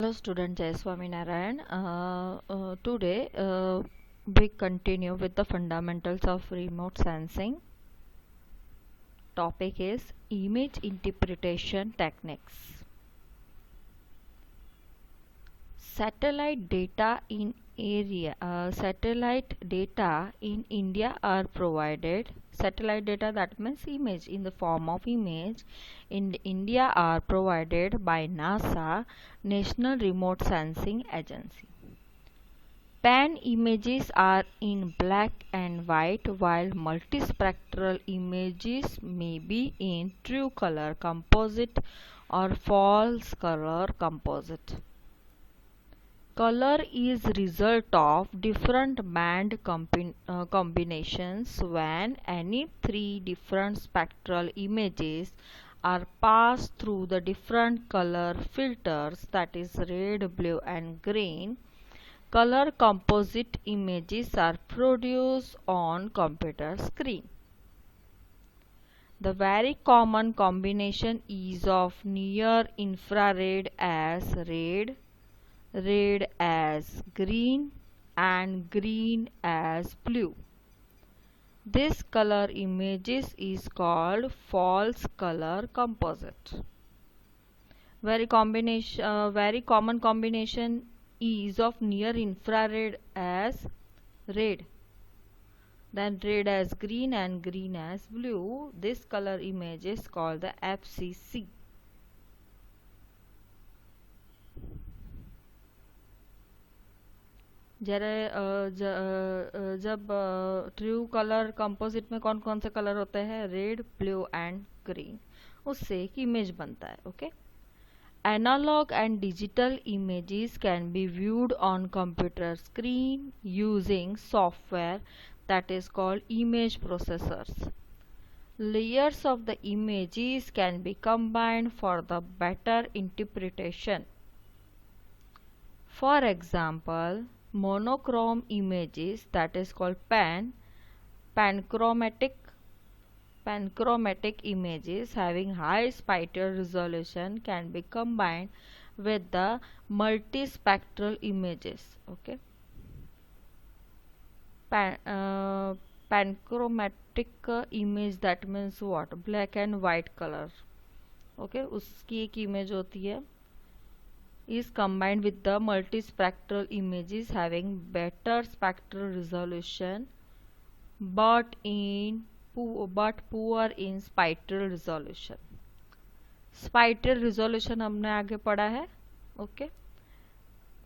Hello student, Jai Swaminarayan. Today we continue with the fundamentals of remote sensing. Topic is image interpretation techniques. Satellite data in India are provided. Satellite data, that means image in the form of image, in India are provided by NASA, National Remote Sensing Agency. Pan images are in black and white, while multispectral images may be in true color composite or false color composite. Color is result of different band combinations when any three different spectral images are passed through the different color filters, that is red, blue and green. Color composite images are produced on computer screen. The very common combination is of near infrared as red, red as green and green as blue. This color images is called false color composite. Very common combination is of near infrared as red, then red as green and green as blue. This color image is called the FCC. जब true colour composite में कौन कौन से colour होते हैं, red, blue and green, उससे एक image बनता है. Okay. Analog and digital images can be viewed on computer screen using software that is called image processors. Layers of the images can be combined for the better interpretation. For example, monochrome images, that is called panchromatic images having high spatial resolution can be combined with the multispectral images. Okay. Panchromatic image, that means what? Black and white color. Okay, उसकी एक image होती है, is combined with the multispectral images having better spectral resolution but poor in spatial resolution. Spatial resolution हमने आगे पढ़ा है. Okay,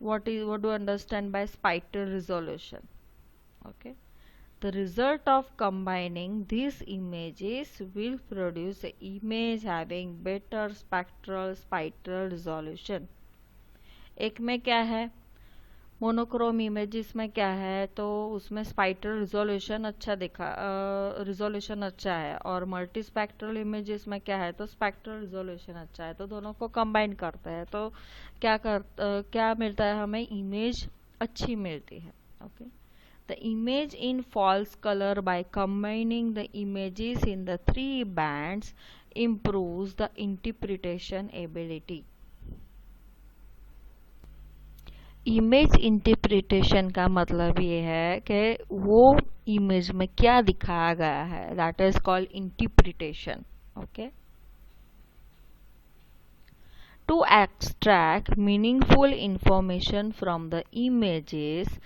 what do you understand by spatial resolution? Okay, the result of combining these images will produce an image having better spatial resolution. एक में क्या है, monochrome images में क्या है, तो उसमें स्पाइटल रिजोल्यूशन अच्छा है, और मल्टी स्पेक्ट्रल इमेजेस में क्या है, तो स्पेक्ट्रल रिजोल्यूशन अच्छा है. तो दोनों को कंबाइन करते हैं तो क्या मिलता है हमें, इमेज अच्छी मिलती है. Okay. The image in false colour by combining the images in the 3 bands improves the interpretation ability. Image interpretation का मतलब ये है कि वो इमेज में क्या दिखाया गया है, that is called interpretation. Okay. To extract meaningful information from the images,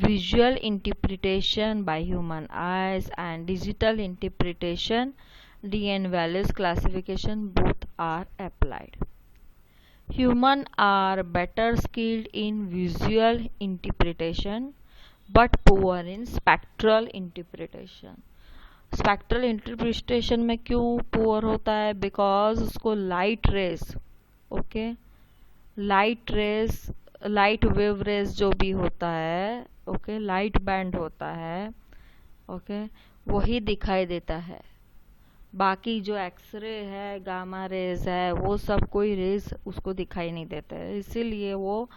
visual interpretation by human eyes and digital interpretation, DN values classification, both are applied. Humans are better skilled in visual interpretation but poor in spectral interpretation. Spectral interpretation में क्यों poor होता है, because उसको light rays, okay, light wave rays जो भी होता है, okay, light band होता है, ओके, वही दिखाई देता है. बाकी जो एक्सरे है, गामा रेज है, वो सब कोई रेज उसको दिखाई नहीं देता है, इसीलिए वो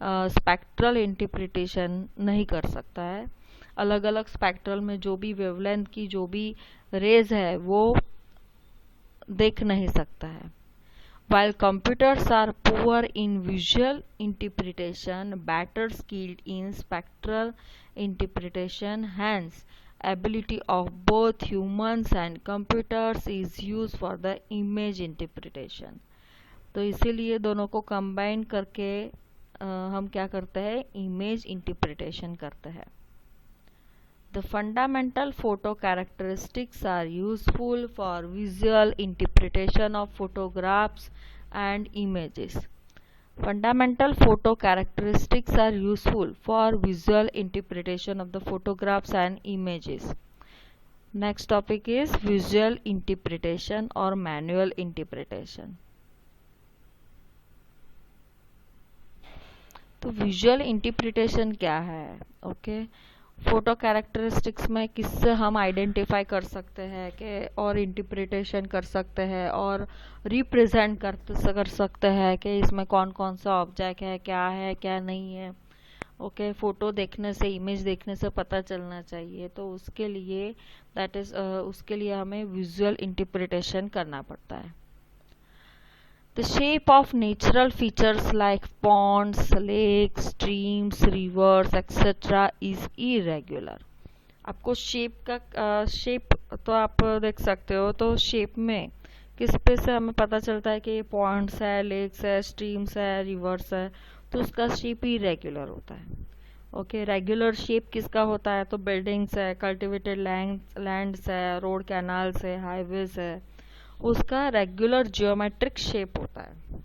स्पेक्ट्रल इंटरप्रिटेशन नहीं कर सकता है. अलग अलग स्पेक्ट्रल में जो भी वेवलेंथ की जो भी रेज है वो देख नहीं सकता है. While computers are poor in visual interpretation, better skilled in spectral interpretation, hence ability of both humans and computers is used for the image interpretation. तो इसीलिए दोनों को कंबाइन करके हम क्या करते हैं, इमेज इंटरप्रिटेशन करते हैं. The fundamental photo characteristics are useful for visual interpretation of photographs and images. Fundamental photo characteristics are useful for visual interpretation of the photographs and images. Next topic is visual interpretation or manual interpretation. तो visual interpretation क्या है? Okay, photo characteristics में किससे हम identify कर सकते हैं कि और इंटरप्रिटेशन कर सकते हैं और रिप्रेजेंट कर सकते हैं कि इसमें कौन कौन सा ऑब्जेक्ट है क्या नहीं है. ओके, फोटो देखने से, इमेज देखने से पता चलना चाहिए. तो उसके लिए उसके लिए हमें विजुअल इंटरप्रिटेशन करना पड़ता है. The shape of natural features like ponds, lakes, streams, rivers, etc. is irregular. आपको शेप तो आप देख सकते हो. तो शेप में किस पे से हमें पता चलता है कि ये पॉन्ड्स है, लेक्स है, स्ट्रीम्स है, रिवर्स है. तो उसका शेप इरेग्युलर होता है. ओके, रेगुलर शेप किसका होता है? तो बिल्डिंग्स है, कल्टिवेटेड लैंड्स है, रोड कैनाल्स है, हाईवेज है, उसका रेगुलर जियोमेट्रिक शेप होता है.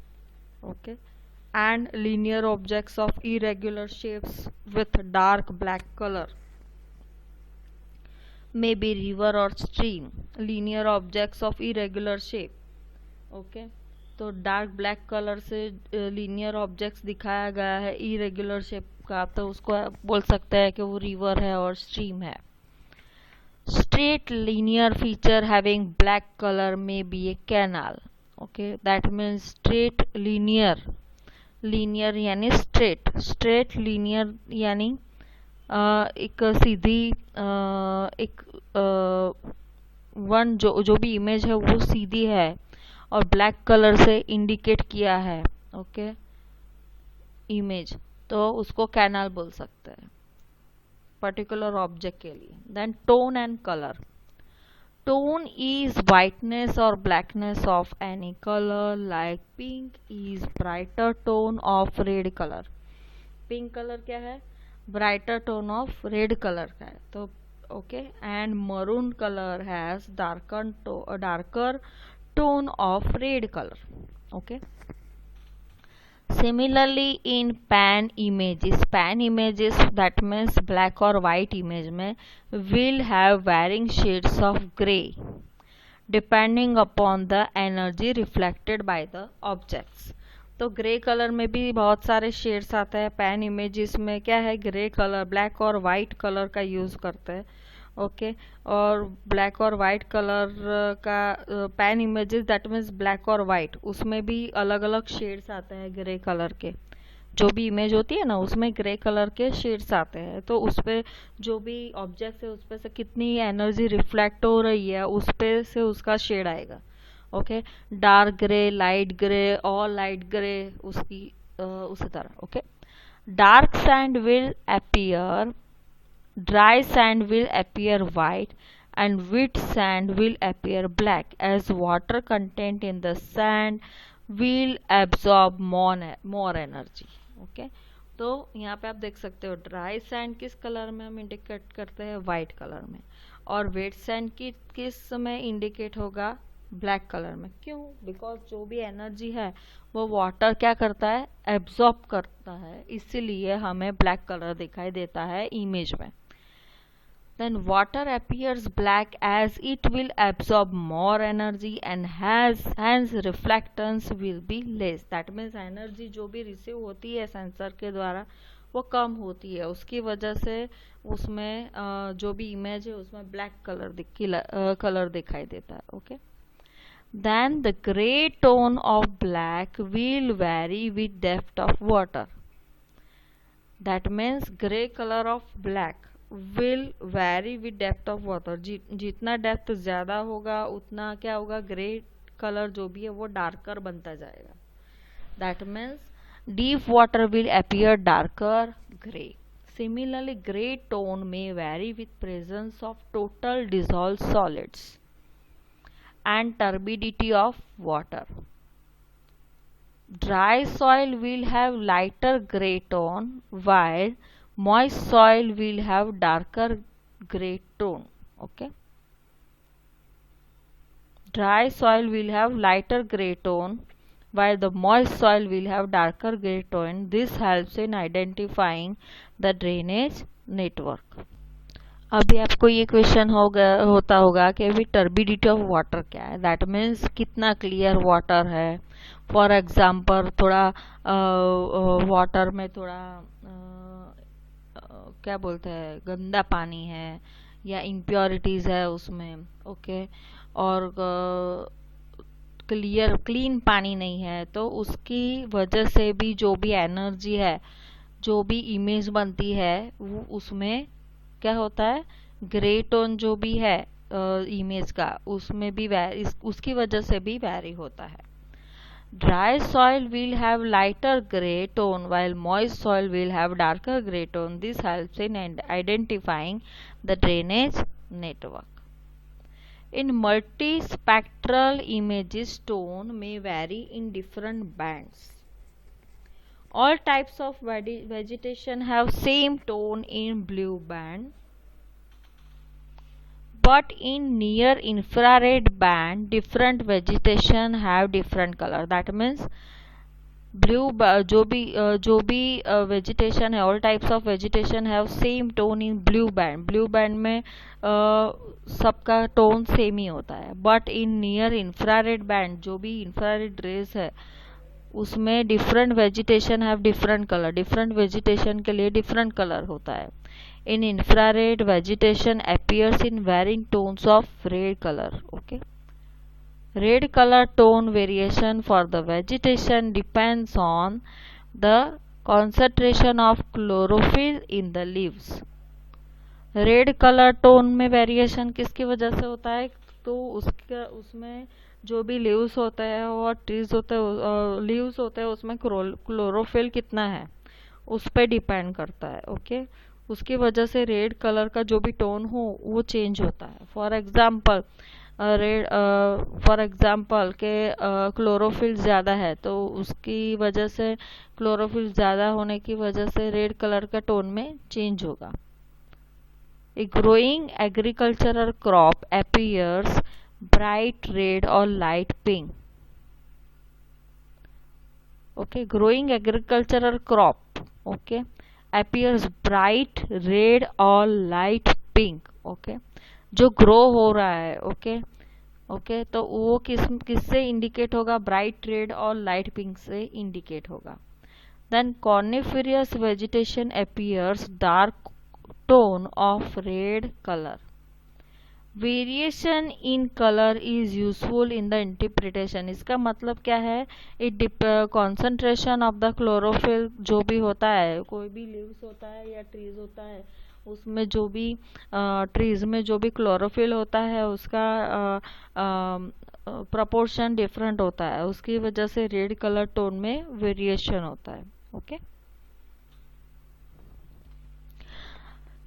Okay, and linear objects of irregular shapes with dark black colour may be river और stream. Linear objects of irregular shape. Okay, तो डार्क ब्लैक कलर से linear objects दिखाया गया है इरेगुलर शेप का, तो उसको बोल सकते हैं कि वो रिवर है और स्ट्रीम है. Straight linear feature having black color may be a canal. Okay, that means straight linear यानी straight linear यानी एक सीधी एक वन जो भी इमेज है वो सीधी है और ब्लैक कलर से इंडिकेट किया है. ओके, इमेज, तो उसको कैनाल बोल सकते हैं पर्टिकुलर ऑब्जेक्ट के लिए. Then tone and colour. Tone is whiteness or blackness of any color, like pink is brighter tone of red color. Pink colour क्या है? Brighter tone of red colour का है. तो okay, and maroon colour has darker tone of red colour. Okay, Similarly, in pan images, that means black or white image में will have varying shades of gray depending upon the energy reflected by the objects. तो grey colour में भी बहुत सारे shades आते हैं. Pan images में क्या है? ग्रे कलर, ब्लैक और वाइट कलर का यूज़ करते हैं. ओके, और ब्लैक और वाइट कलर का pan images that means black और वाइट, उसमें भी अलग अलग शेड्स आते हैं ग्रे कलर के. जो भी इमेज होती है ना उसमें ग्रे कलर के शेड्स आते हैं. तो उस पर जो भी ऑब्जेक्ट है उस पर से कितनी एनर्जी रिफ्लेक्ट हो रही है उस पर से उसका शेड आएगा. Okay, dark grey, light grey, all light grey, उसी तरह. Okay, dark sand will appear, dry sand will appear white and wet sand will appear black as water content in the sand will absorb more energy. Okay, तो यहाँ पे आप देख सकते हो dry sand किस कलर में हम इंडिकेट करते हैं? वाइट कलर में. और वेट सैंड की किस में इंडिकेट होगा? ब्लैक कलर में. क्यों? बिकॉज जो भी एनर्जी है वो वाटर क्या करता है? एब्जॉर्ब करता है, इसीलिए हमें ब्लैक कलर दिखाई देता है इमेज में. Then water appears black as it will absorb more energy and hence reflectance will be less. That means energy जो भी रिसीव होती है सेंसर के द्वारा वो कम होती है. उसकी वजह से उसमें जो भी इमेज है उसमें ब्लैक कलर दिखाई देता है. Okay, then the gray tone of black will vary with depth of water. That means gray color of black will vary with depth of water. जितना डेप्थ ज़्यादा होगा उतना क्या होगा? ग्रे कलर जो भी है वो डार्कर बनता जाएगा. That means deep water will appear darker grey. Similarly, gray tone may vary with presence of total dissolved solids and turbidity of water. Dry soil will have lighter gray tone while moist soil will have darker gray tone. Okay. Dry soil will have lighter gray tone while the moist soil will have darker gray tone. This helps in identifying the drainage network. अभी आपको ये question होता होगा कि अभी turbidity of water क्या है. That means कितना क्लियर वाटर है. फॉर एग्जाम्पल थोड़ा वाटर में थोड़ा क्या बोलते हैं गंदा पानी है या इम्प्योरिटीज है उसमें. ओके. और क्लीन पानी नहीं है तो उसकी वजह से भी जो भी एनर्जी है, जो भी इमेज बनती है वो उसमें क्या होता है, ग्रे टोन जो भी है इमेज का उसमें भी उसकी वजह से भी वैरी होता है. Dry soil will have lighter grey tone while moist soil will have darker gray tone. This helps in identifying the drainage network. In multispectral images, tone may vary in different bands. All types of vegetation have same tone in blue band, but in near infrared band different vegetation have different color. That means blue जो भी vegetation है, all types of vegetation have same tone in blue band. blue band में सबका tone same ही होता है. But in near infrared band जो भी इंफ्रारेड रेज है उसमें different vegetation have different colour. Different vegetation के लिए डिफरेंट कलर होता है. In infrared vegetation appears in varying tones of red colour. Okay. Red colour tone variation for the vegetation depends on the concentration of chlorophyll in the leaves. Red colour tone में variation किसकी वजह से होता है, तो उसमें जो भी लीव्स होते हैं और ट्रीज होते हैं, लीव्स होते हैं उसमें क्लोरोफिल कितना है उस पर डिपेंड करता है. ओके. उसकी वजह से रेड कलर का जो भी टोन हो वो चेंज होता है. फॉर एग्जाम्पल के क्लोरोफिल ज़्यादा है तो उसकी वजह से क्लोरोफिल ज़्यादा होने की वजह से रेड कलर का टोन में चेंज होगा. A growing agricultural crop appears bright red or light pink. Okay, growing agricultural crop, okay, appears bright red or light pink. Okay, जो ग्रो हो रहा है, ओके ओके, तो वो किससे इंडिकेट होगा, ब्राइट रेड और लाइट पिंक से इंडिकेट होगा. Then coniferous vegetation appears dark tone of red color. Variation in color is useful in the interpretation. इसका मतलब क्या है, concentration of the chlorophyll जो भी होता है, कोई भी leaves होता है या trees होता है उसमें जो भी trees में जो भी chlorophyll होता है उसका proportion different होता है. उसकी वजह से red color tone में variation होता है. ओके.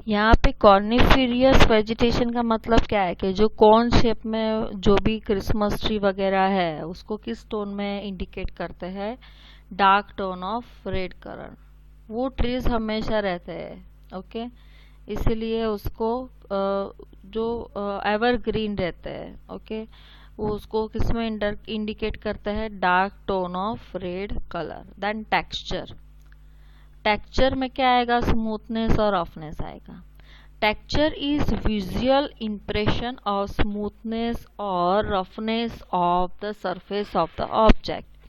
यहाँ पे कॉर्निफेरियस वेजिटेशन का मतलब क्या है कि जो कॉर्न शेप में जो भी क्रिसमस ट्री वगैरह है उसको किस टोन में इंडिकेट करते हैं, dark tone of red colour. वो ट्रीज हमेशा रहते हैं. ओके. इसीलिए उसको जो एवरग्रीन रहते हैं, ओके, वो उसको किस में इंडिकेट करते हैं, dark tone of red colour. Then texture. Texture में क्या आएगा, स्मूथनेस और रफनेस आएगा. Texture is visual impression of smoothness और roughness of the surface of the object.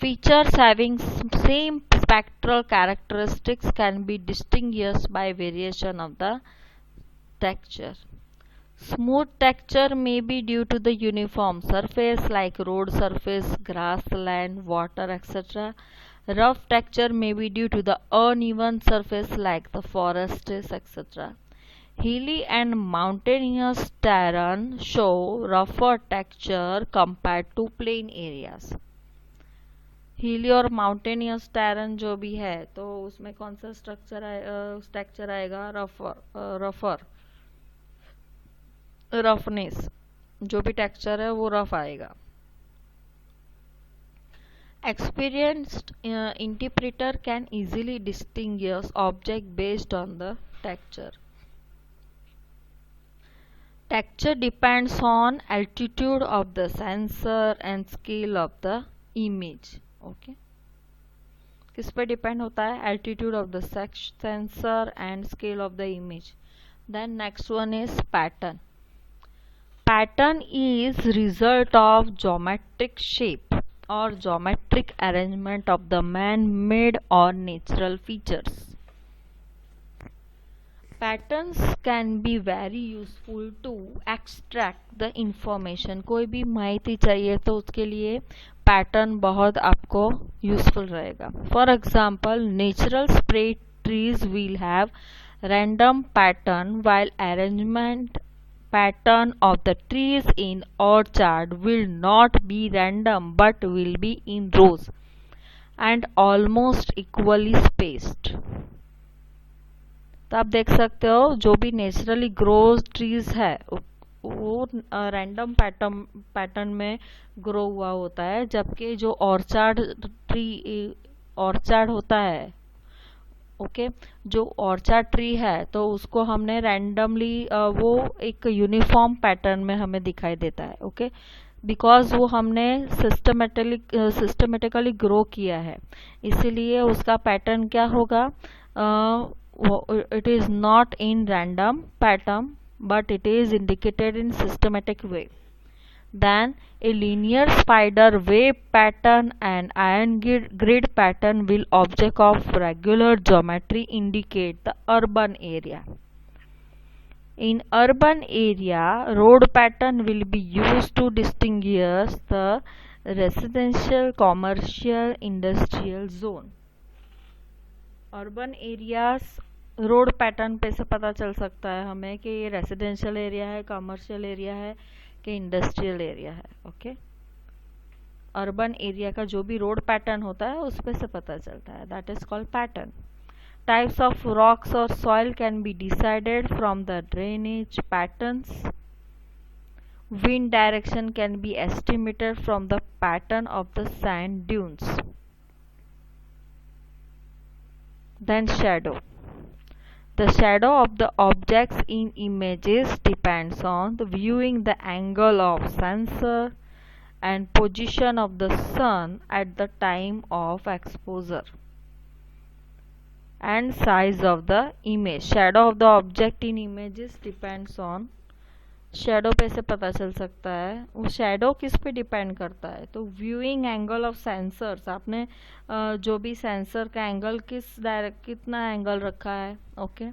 Features having same spectral characteristics can be distinguished by variation of the texture. Smooth texture may be due to the uniform surface like road surface, grassland, water, etc. Rough texture may be due to the uneven surface like the forests, etc. Hilly and mountainous terrain show rougher texture compared to plain areas. हिली और mountainous terrain जो भी है तो उसमें कौन सा structure आएगा, रफर, रफनेस, जो भी टेक्सचर है वो रफ आएगा. Experienced interpreter can easily distinguish object based on the texture. Texture depends on altitude of the sensor and scale of the image. Okay. किस पे डिपेंड होता है? Altitude of the sensor and scale of the image. Then next one is pattern. Pattern is result of geometric shape or geometric arrangement of the man-made or natural features. Patterns can be very useful to extract the information. कोई भी माहिती चाहिए तो उसके लिए pattern बहुत आपको useful रहेगा. For example, natural spray trees will have random pattern while arrangement pattern of the trees in orchard will not be random but will be in rows and almost equally spaced. तो आप देख सकते हो जो भी naturally grow trees है वो random pattern में ग्रो हुआ होता है, जबकि जो ऑर्चार्ड होता है, ओके, जो ऑर्चार्ड ट्री है तो उसको हमने रैंडमली वो एक यूनिफॉर्म पैटर्न में हमें दिखाई देता है. ओके, बिकॉज वो हमने सिस्टमेटिकली ग्रो किया है, इसीलिए उसका पैटर्न क्या होगा? It is not in random pattern but it is indicated in systematic way. Then a linear spider web pattern and iron grid pattern will object of regular geometry indicate the urban area. In urban area, road pattern will be used to distinguish the residential, commercial, industrial zone. Urban areas road pattern पे से पता चल सकता है हमें कि ये residential area है, कमर्शियल एरिया है कि इंडस्ट्रियल एरिया है. ओके, अर्बन एरिया का जो भी रोड पैटर्न होता है उस पे से पता चलता है. That is called pattern. Types of rocks और soil can be decided from the drainage patterns. Wind direction can be estimated from the pattern of the sand dunes. Then shadow. The shadow of the objects in images depends on the viewing the angle of sensor and position of the sun at the time of exposure and size of the image. Shadow of the object in images depends on, shadow पे से पता चल सकता है. वो shadow किस पे depend करता है? तो व्यूइंग एंगल ऑफ सेंसर्स, आपने जो भी सेंसर का एंगल कितना एंगल रखा है. Okay,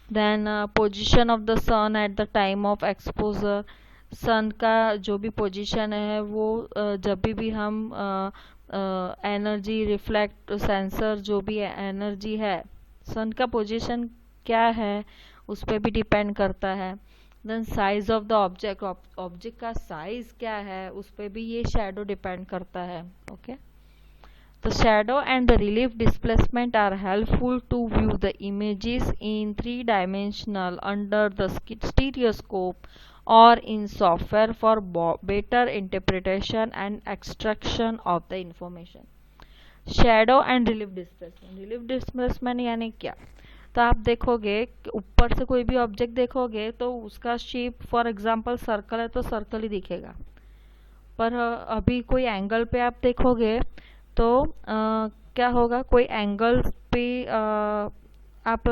then position of the sun at the time of exposure. Sun का जो भी पोजीशन है वो जब भी हम एनर्जी रिफ्लेक्ट, सेंसर जो भी एनर्जी है, सन का पोजीशन क्या है उस पर भी डिपेंड करता है. Then size of the object, object का साइज क्या है उस पर भी ये शेडो डिपेंड करता है. Okay, the shadow and the relief displacement are helpful to view the images in 3 dimensional under the stereoscope or in software for better interpretation and extraction of the information. Shadow and relief displacement. Relief displacement यानी क्या? तो आप देखोगे ऊपर से कोई भी object देखोगे तो उसका शेप, फॉर एग्जांपल सर्कल है तो सर्कल ही दिखेगा, पर अभी कोई एंगल पे आप देखोगे तो क्या होगा? कोई एंगल पे आप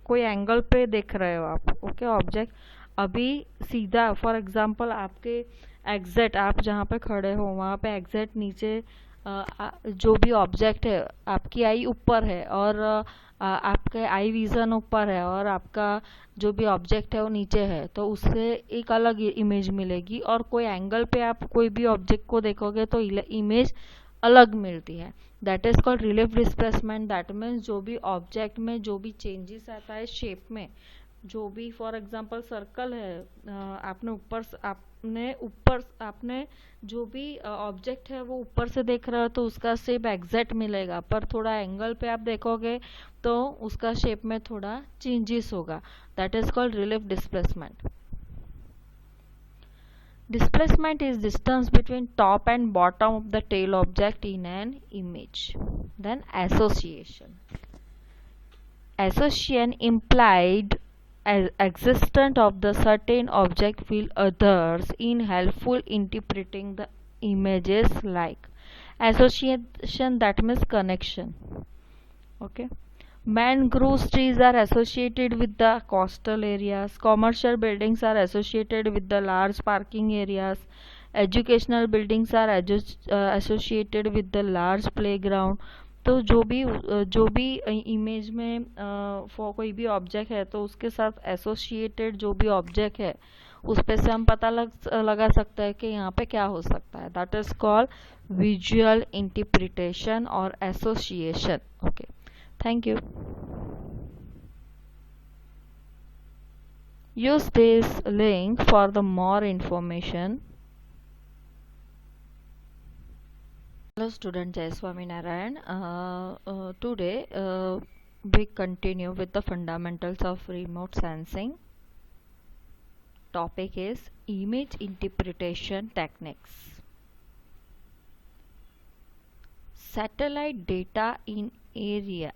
कोई एंगल पे देख रहे हो आप, ओके, ऑब्जेक्ट अभी सीधा, फॉर एग्जांपल आपके एग्जैक्ट आप जहाँ पे खड़े हो वहाँ पे एग्जैक्ट नीचे जो भी ऑब्जेक्ट है, आपकी आई ऊपर है और आपका आई विजन ऊपर है और आपका जो भी ऑब्जेक्ट है वो नीचे है, तो उससे एक अलग इमेज मिलेगी. और कोई एंगल पे आप कोई भी ऑब्जेक्ट को देखोगे तो इमेज अलग मिलती है. That is called relief displacement. That means जो भी ऑब्जेक्ट में जो भी चेंजेस आता है शेप में, जो भी फॉर एग्जांपल सर्कल है, आपने जो भी ऑब्जेक्ट है वो ऊपर से देख रहे हो तो उसका शेप एग्जैक्ट मिलेगा, पर थोड़ा एंगल पे आप देखोगे तो उसका शेप में थोड़ा चेंजेस होगा. That is called relief displacement. Displacement is distance between top and bottom of the tail object in an image. Then association. Association implied existence of the certain object will others in helpful interpreting the images like. Association, that means connection. Okay. Mangrove trees are associated with the coastal areas. Commercial buildings are associated with the large parking areas. Educational buildings are associated with the large playground. तो जो भी image में for कोई भी object है तो उसके साथ एसोसिएटेड जो भी ऑब्जेक्ट है उस पे से हम पता लगा सकते हैं कि यहाँ पे क्या हो सकता है. That is called visual interpretation और association. Okay, thank you. Use this link for the more information. Hello student, Jai Swaminarayan. Today we continue with the fundamentals of remote sensing. Topic is image interpretation techniques. Satellite data in India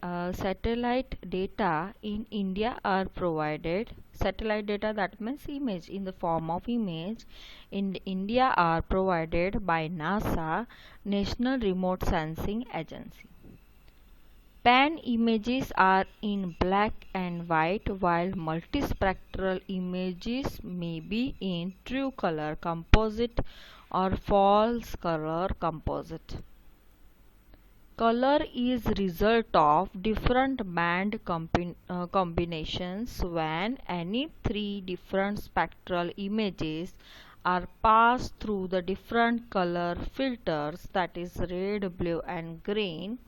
are provided. Satellite data, that means image in the form of image, in India are provided by NASA, National Remote Sensing Agency. Pan images are in black and white, while multispectral images may be in true color composite or false color composite. Color is result of different band combinations when any three different spectral images are passed through the different color filters, that is red, blue and green.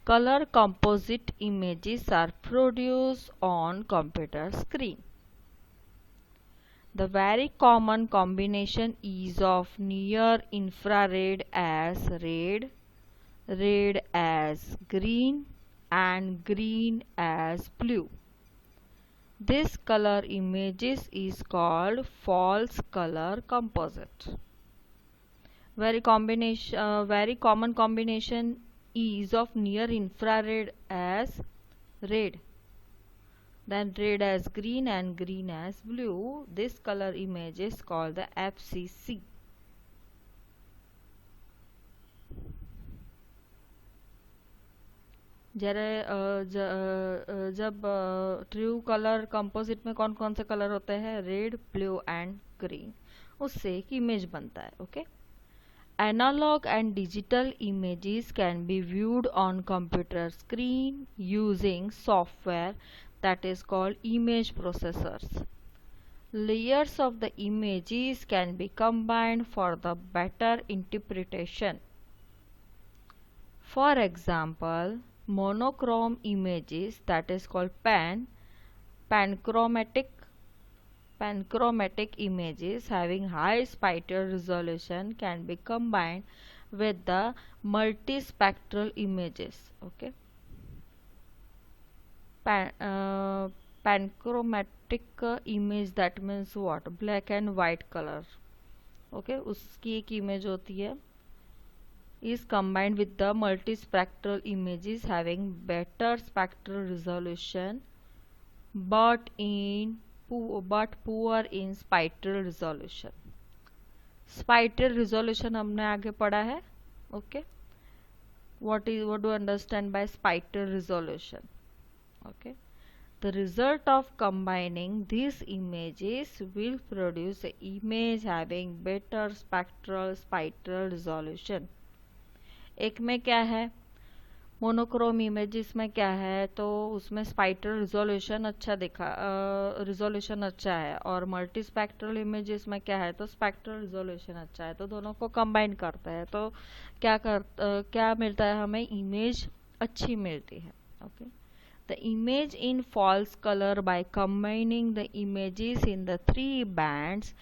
Color composite images are produced on computer screen. The very common combination is of near infrared as red as green and green as blue. This color images is called false color composite. Very common combination is of near infrared as red, then red as green and green as blue. This color image is called the FCC. जब true colour composite में कौन कौन से colour होते हैं, red, blue and green, उससे एक image बनता है. Okay. Analogue and digital images can be viewed on computer screen using software that is called image processors. Layers of the images can be combined for the better interpretation. For example, monochrome images, that is called panchromatic images having high spatial resolution can be combined with the multispectral images. Okay. Panchromatic image, that means what, black and white color. Okay, उसकी एक image होती है, is combined with the multispectral images having better spectral resolution but poor in spatial resolution. Spatial resolution हमने आगे पढ़ा है. Okay, what do you understand by spatial resolution? Okay, the result of combining these images will produce an image having better spatial resolution. एक में क्या है, monochrome images में क्या है, तो उसमें स्पाइटल रिजोल्यूशन अच्छा है, और मल्टी स्पेक्ट्रल इमेजेस में क्या है, तो स्पेक्ट्रल रिजोल्यूशन अच्छा है. तो दोनों को कंबाइन करते हैं तो क्या मिलता है हमें, इमेज अच्छी मिलती है. Okay. The image in false color by combining the images in the three bands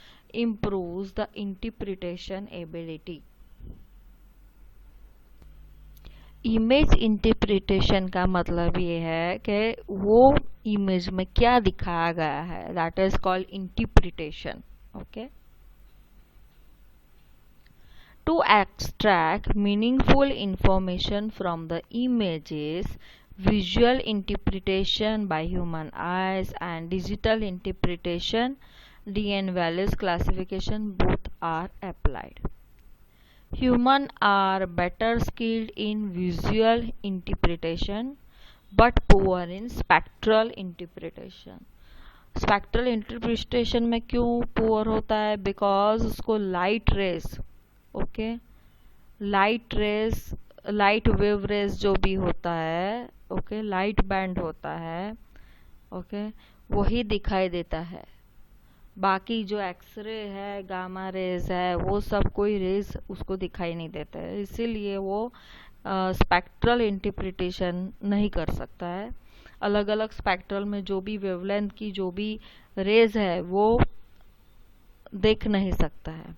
improves the interpretation ability. Image interpretation का मतलब ये है कि वो इमेज में क्या दिखाया गया है, that is called interpretation. Okay. To extract meaningful information from the images, visual interpretation by human eyes and digital interpretation, DN values classification, both are applied. Humans are better skilled in visual interpretation but poor in spectral interpretation. Spectral interpretation में क्यों poor होता है? Because उसको light rays, okay, light rays, light wave rays जो भी होता है, okay, light band होता है, ओके, वही दिखाई देता है. बाकी जो एक्सरे है, गामा रेज है, वो सब कोई रेज उसको दिखाई नहीं देता है. इसीलिए वो स्पेक्ट्रल इंटरप्रिटेशन नहीं कर सकता है. अलग अलग स्पेक्ट्रल में जो भी वेवलेंथ की जो भी रेज है वो देख नहीं सकता है.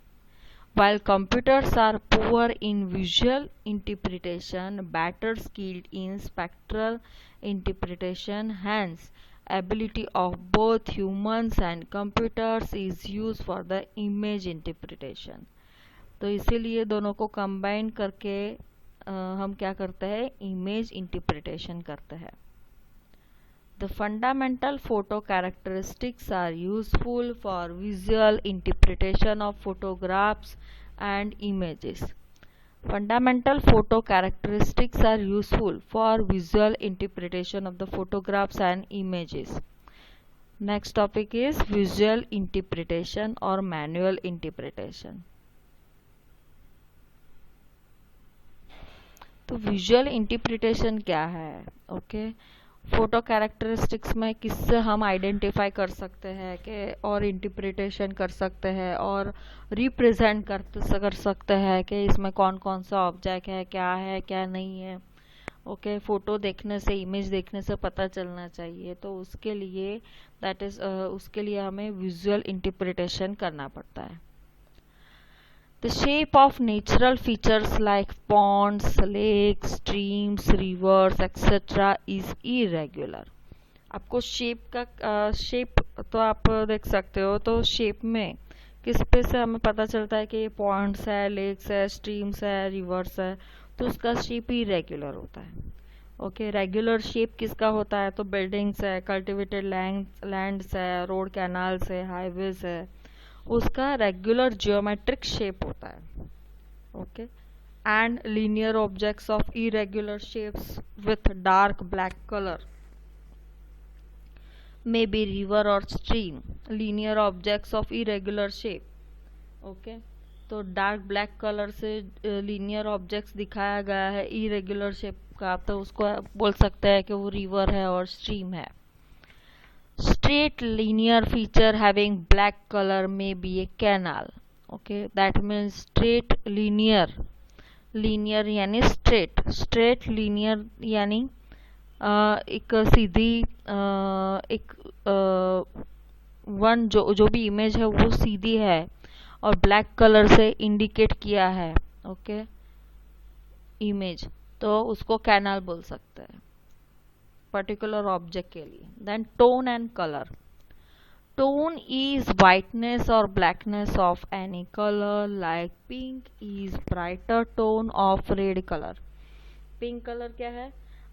While computers are poor in visual interpretation, better skilled in spectral interpretation, hence ability of both humans and computers is used for the image interpretation. तो इसीलिए दोनों को कंबाइन करके हम क्या करते हैं? इमेज इंटरप्रिटेशन करते हैं. The fundamental photo characteristics are useful for visual interpretation of photographs and images. Fundamental photo characteristics are useful for visual interpretation of the photographs and images. Next topic is visual interpretation or manual interpretation. तो visual interpretation क्या है? Okay, photo characteristics में किससे हम identify कर सकते हैं कि और इंटरप्रिटेशन कर सकते हैं और रिप्रेजेंट कर सकते हैं कि इसमें कौन कौन सा ऑब्जेक्ट है, क्या नहीं है. ओके, फोटो देखने से, इमेज देखने से पता चलना चाहिए. तो उसके लिए उसके लिए हमें विजुअल इंटरप्रिटेशन करना पड़ता है. The shape of natural features like ponds, lakes, streams, rivers, etc. is irregular. आपको शेप तो आप देख सकते हो. तो शेप में किस पे से हमें पता चलता है कि ये पॉन्ड्स है, लेक्स है, स्ट्रीम्स है, रिवर्स है, तो उसका शेप इरेगुलर होता है. ओके, रेगुलर शेप किसका होता है? तो बिल्डिंग्स है, कल्टिवेटेड लैंड्स है, रोड कैनाल्स है, हाईवेज है, उसका रेगुलर जियोमेट्रिक शेप होता है. Okay, and linear objects of irregular shapes with dark black colour may be river और stream. Linear objects of irregular shape. Okay, तो डार्क ब्लैक कलर से linear objects दिखाया गया है इरेगुलर शेप का, तो उसको बोल सकते हैं कि वो रिवर है और स्ट्रीम है. Straight linear feature having black color may be a canal. Okay, that means straight linear यानी straight linear यानी एक सीधी एक वन जो भी इमेज है वो सीधी है और ब्लैक कलर से इंडिकेट किया है. ओके, इमेज, तो उसको कैनाल बोल सकते हैं पर्टिकुलर ऑब्जेक्ट के लिए. Then tone and colour. Tone is whiteness or blackness of any color, like pink is brighter tone of red color. Pink colour क्या है?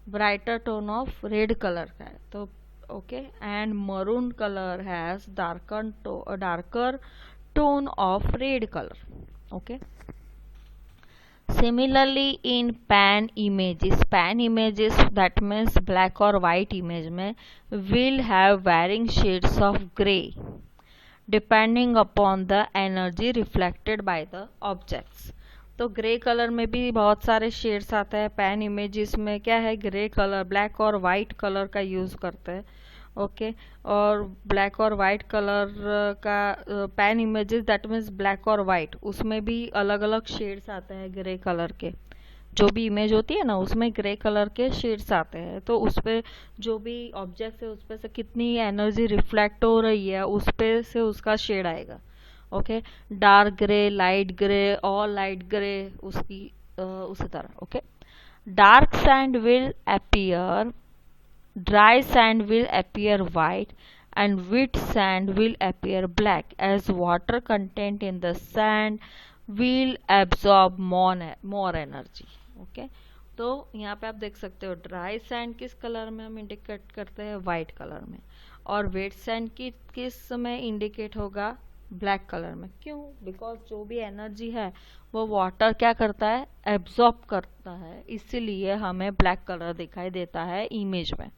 Brighter tone of red colour का है. तो okay, and maroon colour has darker tone of red colour. Okay, Similarly, in pan images, that means black or white image में will have varying shades of gray depending upon the energy reflected by the objects. तो grey colour में भी बहुत सारे shades आते हैं. Pan images में क्या है? ग्रे कलर, ब्लैक और वाइट कलर का यूज़ करते हैं. ओके, और ब्लैक और वाइट कलर का pan images that means black और वाइट, उसमें भी अलग अलग शेड्स आते हैं ग्रे कलर के. जो भी इमेज होती है ना उसमें ग्रे कलर के शेड्स आते हैं, तो उस पे जो भी ऑब्जेक्ट है उस पे से कितनी एनर्जी रिफ्लेक्ट हो रही है उस पे से उसका शेड आएगा। Okay, dark grey, light grey और लाइट ग्रे उसकी उसी तरह। Okay, dark sand will appear, dry sand will appear white, and wet sand will appear black, as water content in the sand will absorb more energy. Okay, तो यहाँ पे आप देख सकते हो ड्राई सैंड किस कलर में हम इंडिकेट करते हैं, वाइट कलर में, और वेट सैंड की किस में इंडिकेट होगा, ब्लैक कलर में। क्यों? बिकॉज जो भी एनर्जी है वो वाटर क्या करता है, एब्जॉर्ब करता है, इसीलिए हमें ब्लैक कलर दिखाई देता है इमेज में।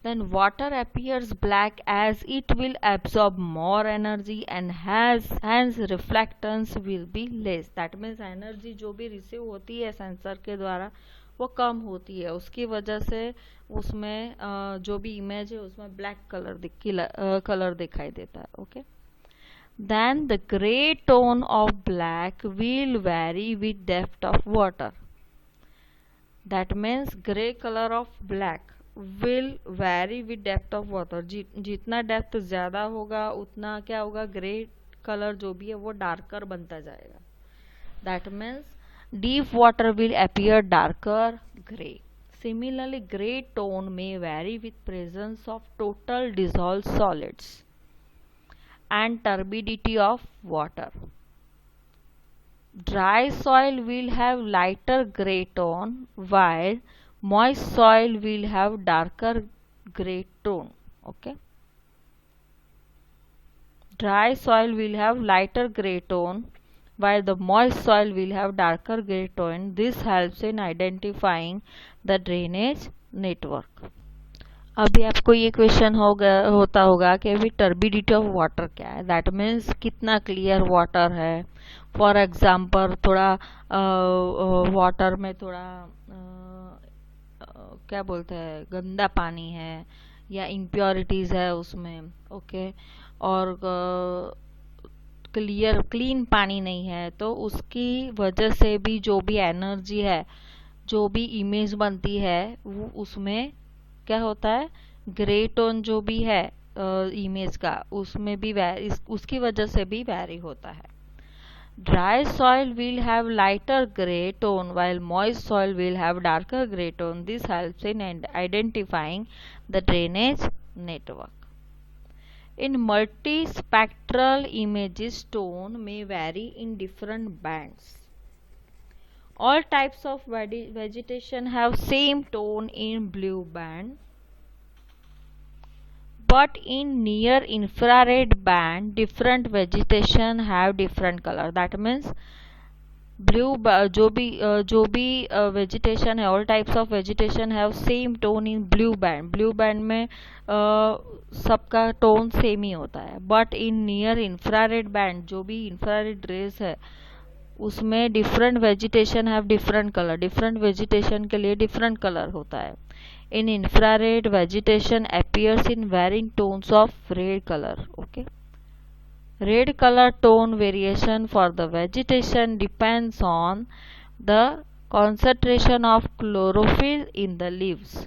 Then water appears black as it will absorb more energy and hence reflectance will be less. That means energy जो भी रिसीव होती है सेंसर के द्वारा वो कम होती है, उसकी वजह से उसमें जो भी इमेज है उसमें ब्लैक कलर दिखाई देता है। Okay, then the gray tone of black will vary with depth of water. That means gray color of black will vary with depth of water. जितना डेप्थ ज़्यादा होगा उतना क्या होगा, ग्रे कलर जो भी है वो डार्कर बनता जाएगा। That means deep water will appear darker gray. Similarly, gray tone may vary with presence of total dissolved solids and turbidity of water. Dry soil will have lighter gray tone while moist soil will have darker gray tone. Okay, dry soil will have lighter gray tone while the moist soil will have darker gray tone. This helps in identifying the drainage network. अभी आपको ये question होता होगा कि अभी turbidity of water क्या है, that means कितना क्लियर वाटर है। फॉर एग्जांपल थोड़ा वाटर में थोड़ा क्या बोलते हैं, गंदा पानी है या इम्प्योरिटीज है उसमें। ओके, और क्लीन पानी नहीं है, तो उसकी वजह से भी जो भी एनर्जी है, जो भी इमेज बनती है वो उसमें क्या होता है, ग्रे टोन जो भी है इमेज का उसमें भी उसकी वजह से भी वैरी होता है। Dry soil will have lighter gray tone while moist soil will have darker gray tone. This helps in identifying the drainage network. In multispectral images, tone may vary in different bands. All types of vegetation have same tone in blue band, but in near infrared band different vegetation have different color. That means blue जो भी vegetation है, all types of vegetation have same tone in blue band. Blue band में सबका tone same ही होता है, but in near infrared band जो भी इंफ्रारेड रेज है उसमें different vegetation have different colour, different vegetation के लिए डिफरेंट कलर होता है। In infrared vegetation appears in varying tones of red colour. Okay, red color tone variation for the vegetation depends on the concentration of chlorophyll in the leaves.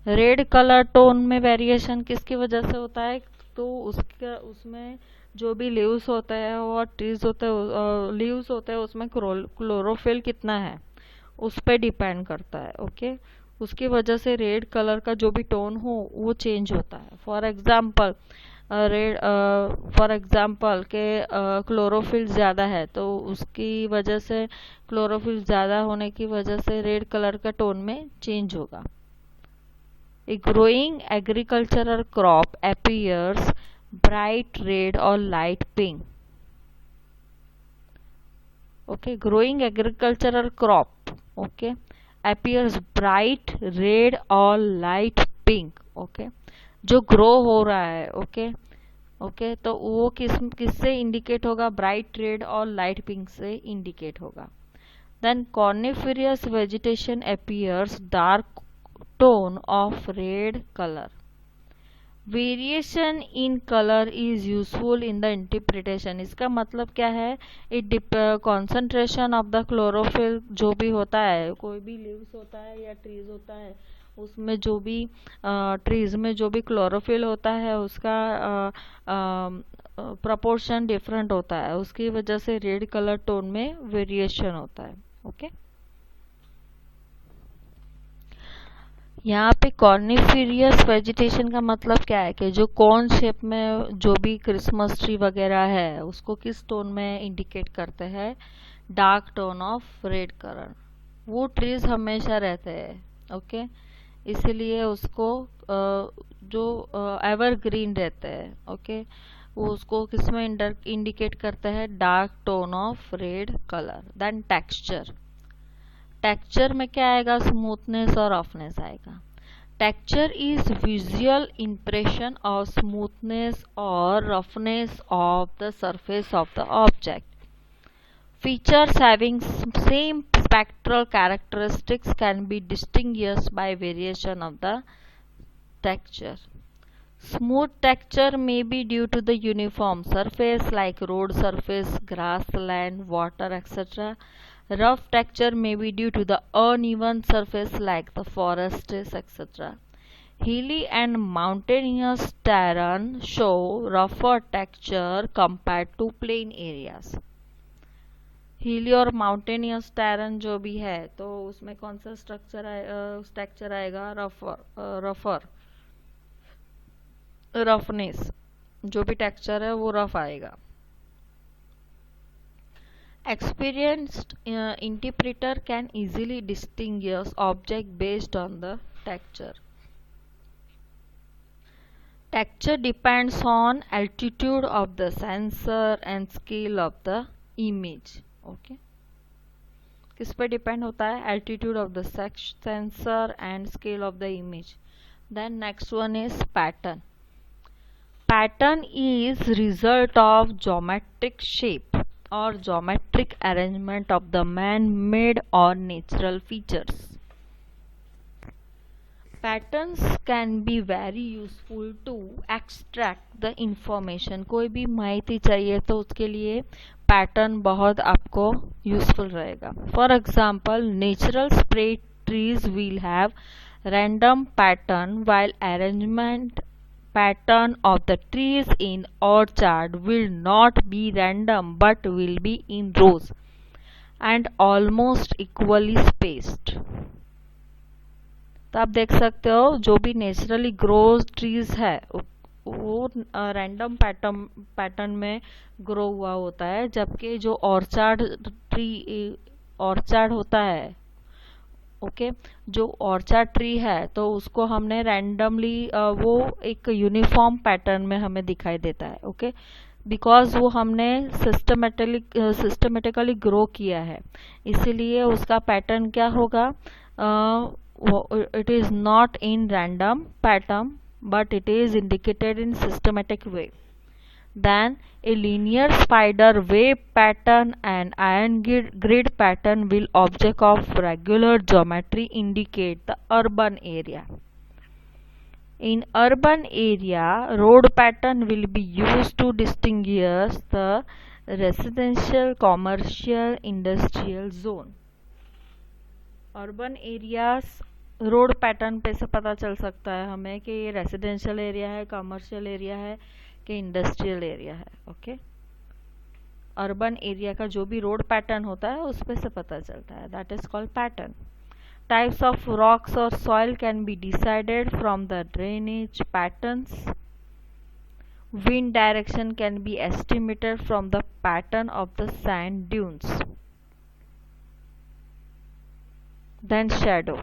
Red colour tone में variation किसकी वजह से होता है, तो उसमें जो भी लीव्स होते हैं और ट्रीज होते हैं, लीव्स होते हैं उसमें क्लोरोफिल कितना है उस पर डिपेंड करता है। ओके, उसकी वजह से रेड कलर का जो भी टोन हो वो चेंज होता है। फॉर एग्जाम्पल के क्लोरोफिल ज़्यादा है तो उसकी वजह से, क्लोरोफिल ज़्यादा होने की वजह से रेड कलर का टोन में चेंज होगा। A growing agricultural crop appears bright red और light pink. Okay, growing agricultural crop okay appears bright red or light pink. Okay, जो ग्रो हो रहा है ओके तो वो किससे इंडिकेट होगा, ब्राइट रेड और लाइट पिंक से इंडिकेट होगा। Then coniferous vegetation appears dark tone of red colour variation in colour is useful in the interpretation. इसका मतलब क्या है, it concentration of the chlorophyll जो भी होता है, कोई भी लीव्स होता है या ट्रीज होता है, उसमें जो भी ट्रीज में जो भी क्लोरोफिल होता है उसका प्रपोर्शन डिफरेंट होता है, उसकी वजह से रेड कलर टोन में वेरिएशन होता है। ओके यहाँ पे कॉर्निफेरियस वेजिटेशन का मतलब क्या है कि जो कॉर्न शेप में जो भी क्रिसमस ट्री वगैरह है उसको किस टोन में इंडिकेट करते हैं, dark tone of red colour. वो ट्रीज हमेशा रहते हैं। ओके इसीलिए उसको जो एवरग्रीन रहते हैं, ओके वो उसको किसमें इंडिकेट करते हैं, dark tone of red colour. Then texture, texture में क्या आएगा, स्मूथनेस और रफनेस आएगा। टेक्सचर इज विजुअल इंप्रेशन और स्मूथनेस और roughness of the surface of the object. Features having same spectral characteristics can be distinguished by variation of the texture. Smooth texture may be due to the uniform surface like road surface, grassland, water, etc. Rough texture may be due to the uneven surface like the forests, etc. Hilly and mountainous terrain show rougher texture compared to plain areas. हिली और mountainous terrain जो भी है तो उसमें कौन सा structure आएगा, रफर रफनेस, जो भी टेक्सचर है वो रफ आएगा। Experienced interpreter can easily distinguish object based on the texture. Texture depends on altitude of the sensor and scale of the image. Okay किस पे डिपेंड होता है, altitude of the sensor and scale of the image. Then next one is pattern. Pattern is result of geometric shape और geometric arrangement of the man made और natural features. Patterns can be very useful to extract the information. कोई भी माहिती चाहिए तो उसके लिए pattern बहुत आपको यूजफुल रहेगा। For example natural spray trees will have random pattern while arrangement pattern of the trees in orchard will not be random but will be in rows and almost equally spaced। तो आप देख सकते हो जो भी naturally grows trees है वो random pattern में ग्रो हुआ होता है, जबकि जो ऑर्चार्ड होता है, ओके जो ऑर्चार्ड ट्री है तो उसको हमने रैंडमली वो एक यूनिफॉर्म पैटर्न में हमें दिखाई देता है। ओके बिकॉज वो हमने सिस्टमेटिकली ग्रो किया है, इसीलिए उसका पैटर्न क्या होगा, it is not in random pattern but it is indicated in systematic way. Then a linear spider web pattern and iron grid pattern will object of regular geometry indicate the urban area. In urban area, road pattern will be used to distinguish the residential, commercial, industrial zone. Urban areas road pattern पे से पता चल सकता है हमें कि ये residential area है, कमर्शियल एरिया है कि इंडस्ट्रियल एरिया है। ओके अर्बन एरिया का जो भी रोड पैटर्न होता है उस पे से पता चलता है, that is called pattern. Types of rocks और soil can be decided from the drainage patterns. Wind direction can be estimated from the pattern of the sand dunes. Then shadow.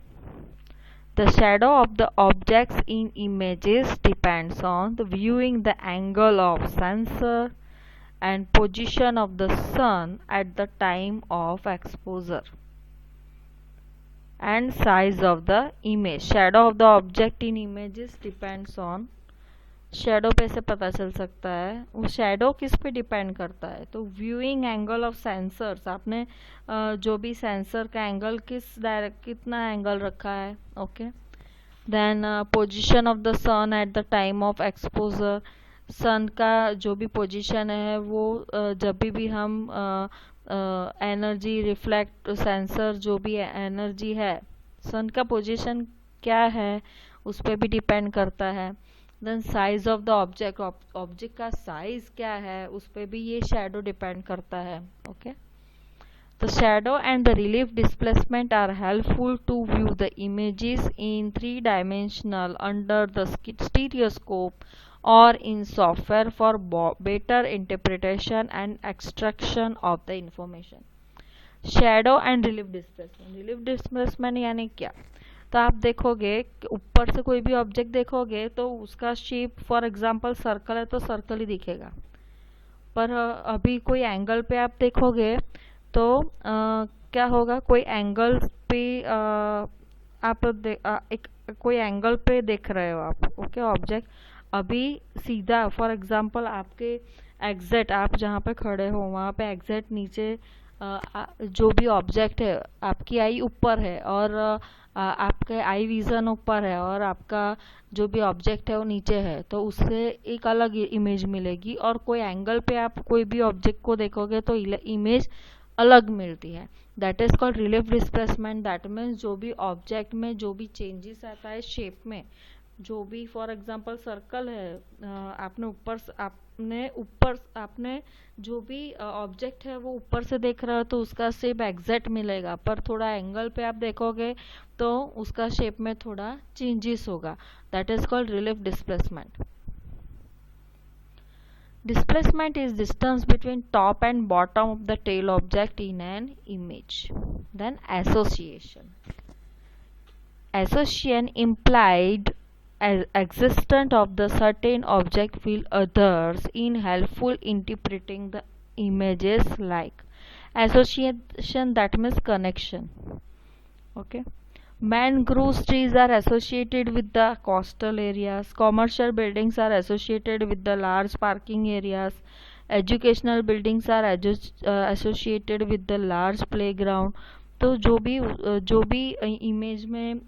The shadow of the objects in images depends on the viewing the angle of sensor and position of the sun at the time of exposure and size of the image. Shadow of the object in images depends on, shadow पे से पता चल सकता है। वो shadow किस पे depend करता है, तो व्यूइंग एंगल ऑफ सेंसर्स, आपने जो भी सेंसर का एंगल कितना एंगल रखा है, okay then position of the sun at the time of exposure, sun का जो भी पोजीशन है वो जब भी हम एनर्जी रिफ्लेक्ट सेंसर जो भी एनर्जी है, सन का पोजीशन क्या है उस पर भी डिपेंड करता है। Then size of the object, object का साइज क्या है उस पर भी ये शेडो डिपेंड करता है। Okay, the shadow and the relief displacement are helpful to view the images in three-dimensional under the stereoscope or in software for better interpretation and extraction of the information. Shadow and relief displacement, relief displacement यानी क्या, तो आप देखोगे ऊपर से कोई भी object देखोगे तो उसका शेप फॉर एग्जांपल सर्कल है तो सर्कल ही दिखेगा, पर अभी कोई एंगल पे आप देखोगे तो क्या होगा, कोई एंगल पे आप एक कोई एंगल पे देख रहे हो आप, ओके ऑब्जेक्ट, अभी सीधा फॉर एग्जांपल आपके एग्जैक्ट आप जहाँ पे खड़े हो वहाँ पे एग्जैक्ट नीचे जो भी ऑब्जेक्ट है आपकी आई ऊपर है और आपके आई विजन ऊपर है और आपका जो भी ऑब्जेक्ट है वो नीचे है, तो उससे एक अलग इमेज मिलेगी, और कोई एंगल पे आप कोई भी ऑब्जेक्ट को देखोगे तो इमेज अलग मिलती है। That is called relief displacement. That means जो भी ऑब्जेक्ट में जो भी चेंजेस आता है शेप में, जो भी फॉर एग्जांपल सर्कल है, आपने जो भी ऑब्जेक्ट है वो ऊपर से देख रहे हो तो उसका शेप एग्जैक्ट मिलेगा, पर थोड़ा एंगल पे आप देखोगे तो उसका शेप में थोड़ा चेंजेस होगा। That is called relief displacement. Displacement is distance between top and bottom of the tail object in an image. Then association. Association implied existence of the certain object will others in helpful interpreting the images, like association, that means connection. Okay. Mangrove trees are associated with the coastal areas. Commercial buildings are associated with the large parking areas. Educational buildings are associated with the large playground. तो जो भी image में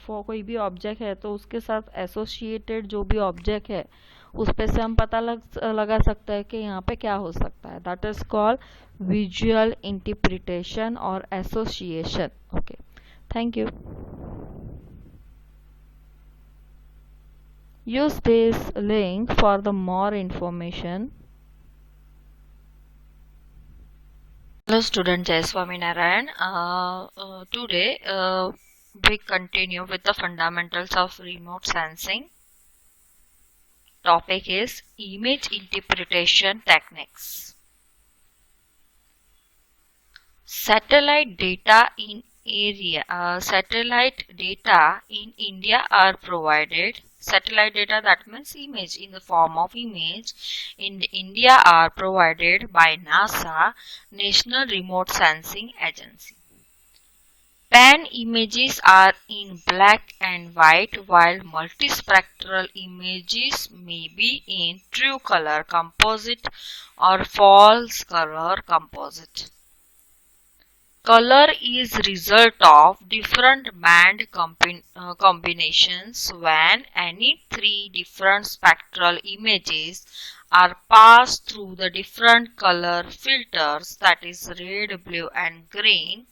कोई भी object है तो उसके साथ एसोसिएटेड जो भी ऑब्जेक्ट है उस पे से हम पता लगा सकते हैं कि यहाँ पे क्या हो सकता है। That is called visual interpretation और association. Okay, thank you. Use this link for the more information. Hello student, Jai Swaminarayan. Today we continue with the fundamentals of remote sensing. Topic is image interpretation techniques. Satellite data in India are provided. Satellite data, that means image in the form of image, in India are provided by NASA, National Remote Sensing Agency. Pan images are in black and white, while multispectral images may be in true color composite or false color composite. Color is result of different band combinations when any three different spectral images are passed through the different color filters, that is red, blue and green.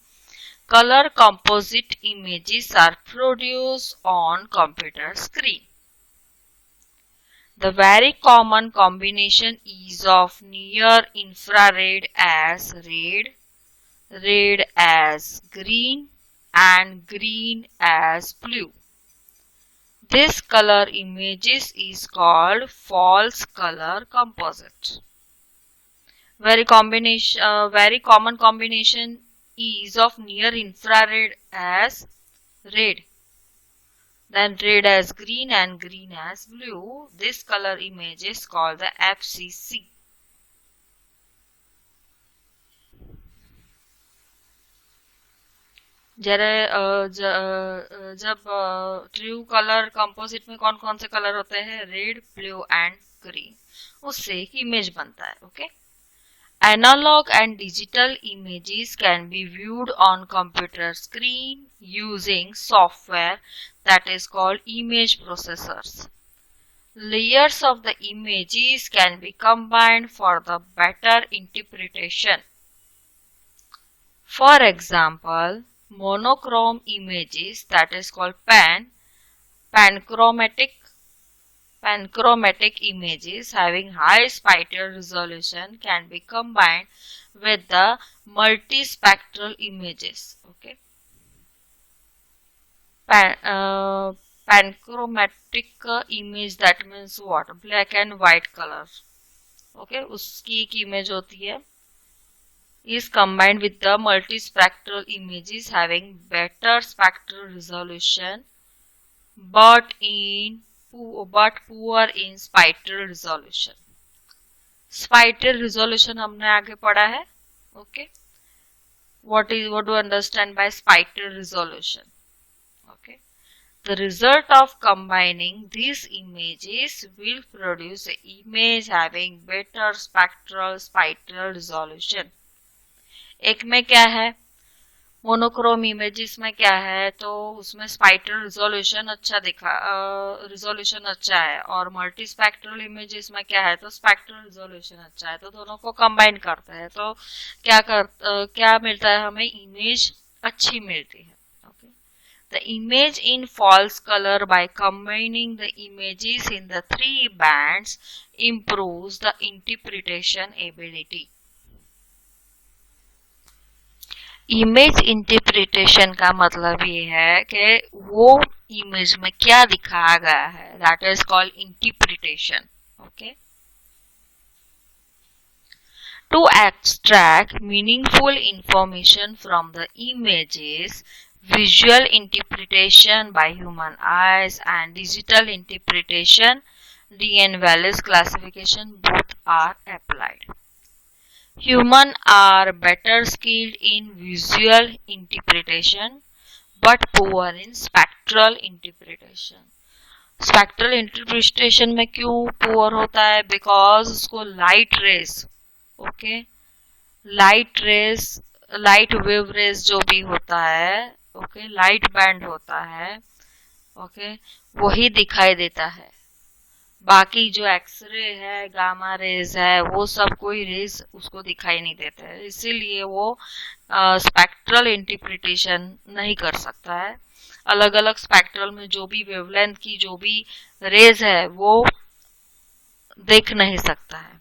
Color composite images are produced on computer screen. The very common combination is of near infrared as red as green and green as blue. This color images is called false color composite. Very common combination is of near infrared as red, then red as green and green as blue. This color image is called the FCC. जब true colour composite में कौन कौन से colour होते हैं, red, blue and green, उससे एक image बनता है। Okay, Analog and digital images can be viewed on computer screen using software that is called image processors. Layers of the images can be combined for the better interpretation. For example, monochrome images, that is called panchromatic images having high spatial resolution can be combined with the multispectral images. Okay. Panchromatic image, that means what? Black and white color. Okay, उसकी एक image होती है, is combined with the multispectral images having better spectral resolution but poor in spatial resolution. Spatial resolution हमने आगे पढ़ा है. Okay, what do you understand by spatial resolution? Okay, the result of combining these images will produce an image having better spatial resolution. एक में क्या है, monochrome images में क्या है, तो उसमें स्पाइटल रिजोल्यूशन अच्छा है, और मल्टी स्पेक्ट्रल इमेजेस में क्या है, तो स्पेक्ट्रल रिजोल्यूशन अच्छा है. तो दोनों को कंबाइन करते हैं तो क्या मिलता है हमें, इमेज अच्छी मिलती है. Okay, the image in false color by combining the images in the three bands improves the interpretation ability. Image interpretation का मतलब ये है कि वो इमेज में क्या दिखाया गया है, that is called interpretation. Okay, to extract meaningful information from the images, visual interpretation by human eyes and digital interpretation, DN-Wallace classification, both are applied. Humans are better skilled in visual interpretation but poor in spectral interpretation. Spectral interpretation में क्यों poor होता है? Because उसको light rays, okay, light wave rays जो भी होता है, okay, light band होता है, okay, वही दिखाई देता है. बाकी जो एक्सरे है, गामा रेज है, वो सब कोई रेज उसको दिखाई नहीं देते हैं, इसीलिए वो स्पेक्ट्रल इंटरप्रिटेशन नहीं कर सकता है. अलग अलग स्पेक्ट्रल में जो भी वेवलेंथ की जो भी रेज है वो देख नहीं सकता है.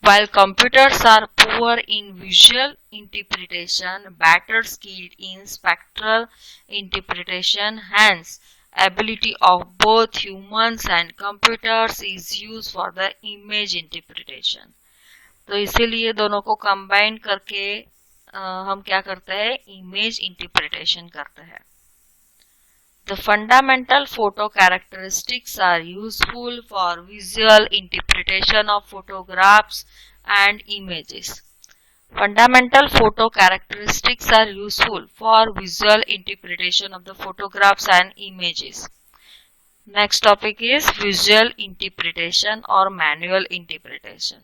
While computers are poor in visual interpretation, better skilled in spectral interpretation, hence ability of both humans and computers is used for the image interpretation. तो इसीलिए दोनों को कंबाइन करके हम क्या करते हैं, इमेज इंटरप्रिटेशन करते हैं. The fundamental photo characteristics are useful for visual interpretation of photographs and images. Fundamental photo characteristics are useful for visual interpretation of the photographs and images. Next topic is visual interpretation or manual interpretation.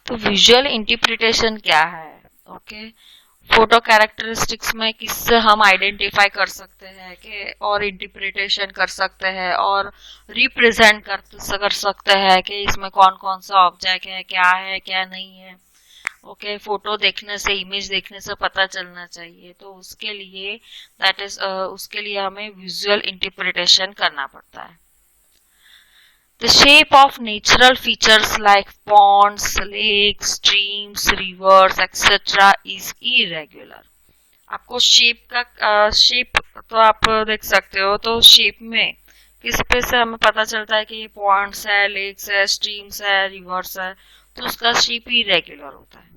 तो visual interpretation क्या है? Okay, photo characteristics में किससे हम identify कर सकते हैं कि और इंटरप्रिटेशन कर सकते हैं और रिप्रेजेंट कर सकते हैं कि इसमें कौन कौन सा ऑब्जेक्ट है, क्या नहीं है. ओके, फोटो देखने से, इमेज देखने से पता चलना चाहिए, तो उसके लिए हमें विजुअल इंटरप्रिटेशन करना पड़ता है. The shape of natural features like ponds, lakes, streams, rivers, etc. is irregular. आपको शेप तो आप देख सकते हो, तो शेप में किस पे से हमें पता चलता है कि ये पॉन्ड्स है, लेक्स है, स्ट्रीम्स है, रिवर्स है, तो उसका शेप इरेगुलर होता है.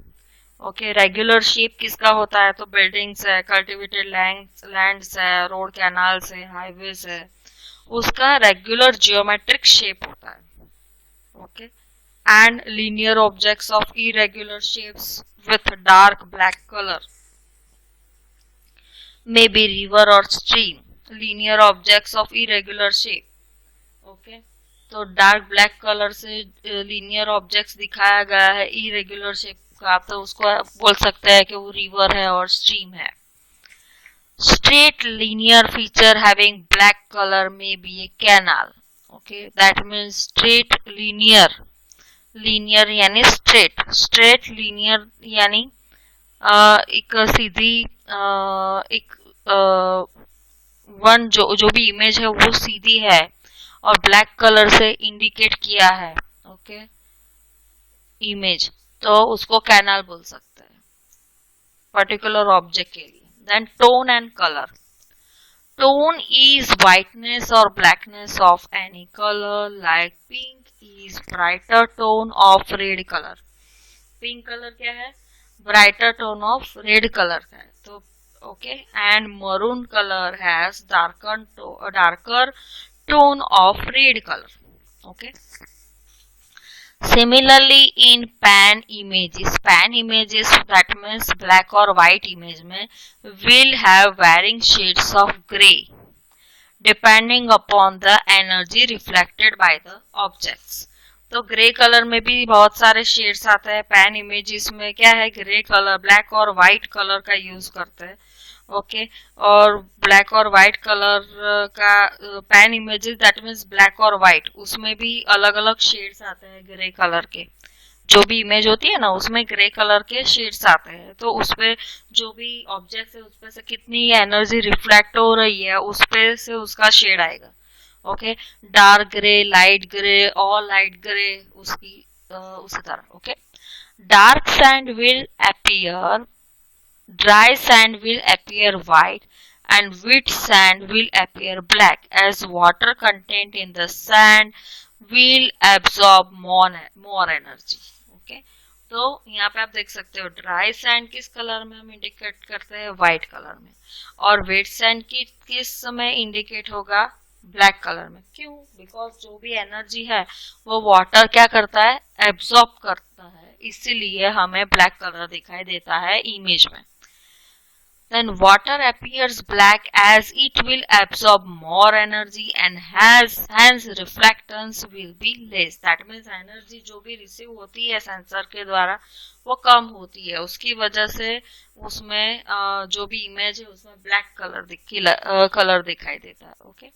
ओके, रेगुलर शेप किसका होता है, तो बिल्डिंग्स है, कल्टिवेटेड लैंड्स है, रोड कैनाल्स है, हाईवेज है, उसका रेगुलर जियोमेट्रिक शेप होता है. Okay, and linear objects of irregular shapes with dark black colour may be river और stream, linear objects of irregular shape. Okay, तो डार्क ब्लैक कलर से linear objects दिखाया गया है इरेगुलर शेप का, तो उसको आप बोल सकते हैं कि वो रिवर है और स्ट्रीम है। Straight linear feature having black color may be a canal. Okay, that means straight linear. Linear यानी straight linear यानी एक सीधी एक वन जो भी इमेज है वो सीधी है और ब्लैक कलर से इंडिकेट किया है ओके इमेज, तो उसको कैनाल बोल सकते हैं पर्टिकुलर ऑब्जेक्ट के लिए। Then tone and colour. Tone is whiteness or blackness of any color, like pink is brighter tone of red color. Pink color क्या है? Brighter tone of red color का है, तो okay. And maroon color has darker tone of red color. Okay. Similarly, in pan images that means black or white image में will have varying shades of grey depending upon the energy reflected by the objects. तो grey colour में भी बहुत सारे shades आते हैं। Pan images में क्या है, ग्रे कलर, ब्लैक और वाइट कलर का यूज करते हैं ओके और ब्लैक और वाइट कलर का pan images that means black और वाइट, उसमें भी अलग अलग शेड्स आते हैं ग्रे कलर के। जो भी इमेज होती है ना उसमें ग्रे कलर के शेड्स आते हैं, तो उसपे जो भी ऑब्जेक्ट है उसपे से कितनी एनर्जी रिफ्लेक्ट हो रही है उसपे से उसका शेड आएगा okay. Dark grey, light grey और लाइट ग्रे उसी तरह okay. Dark sand will appear, dry sand will appear white and wet sand will appear black as water content in the sand will absorb more energy okay। तो यहाँ पे आप देख सकते हो ड्राई सैंड किस कलर में हम इंडिकेट करते हैं, व्हाइट कलर में, और वेट सैंड की किस समय इंडिकेट होगा, ब्लैक कलर में। क्यों? बिकॉज जो भी एनर्जी है वो वाटर क्या करता है, एब्जॉर्ब करता है, इसीलिए हमें ब्लैक कलर दिखाई देता है इमेज में। Then water appears black as it will absorb more energy and hence reflectance will be less. That means energy जो भी रिसीव होती है सेंसर के द्वारा वो कम होती है, उसकी वजह से उसमें जो भी इमेज है उसमें ब्लैक कलर दिखाई देता है okay.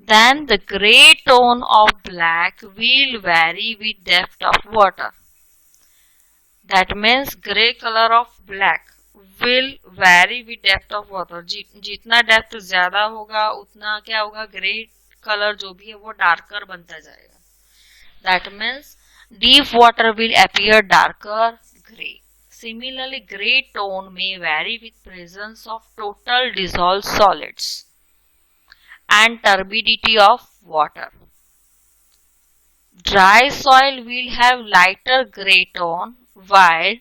Then the gray tone of black will vary with depth of water. That means gray color of black will vary with depth of water. जितना डेप्थ ज्यादा होगा उतना क्या होगा, ग्रे कलर जो भी है वो डार्कर बनता जाएगा। That means deep water will appear darker gray. Similarly, gray tone may vary with presence of total dissolved solids and turbidity of water. Dry soil will have lighter gray tone while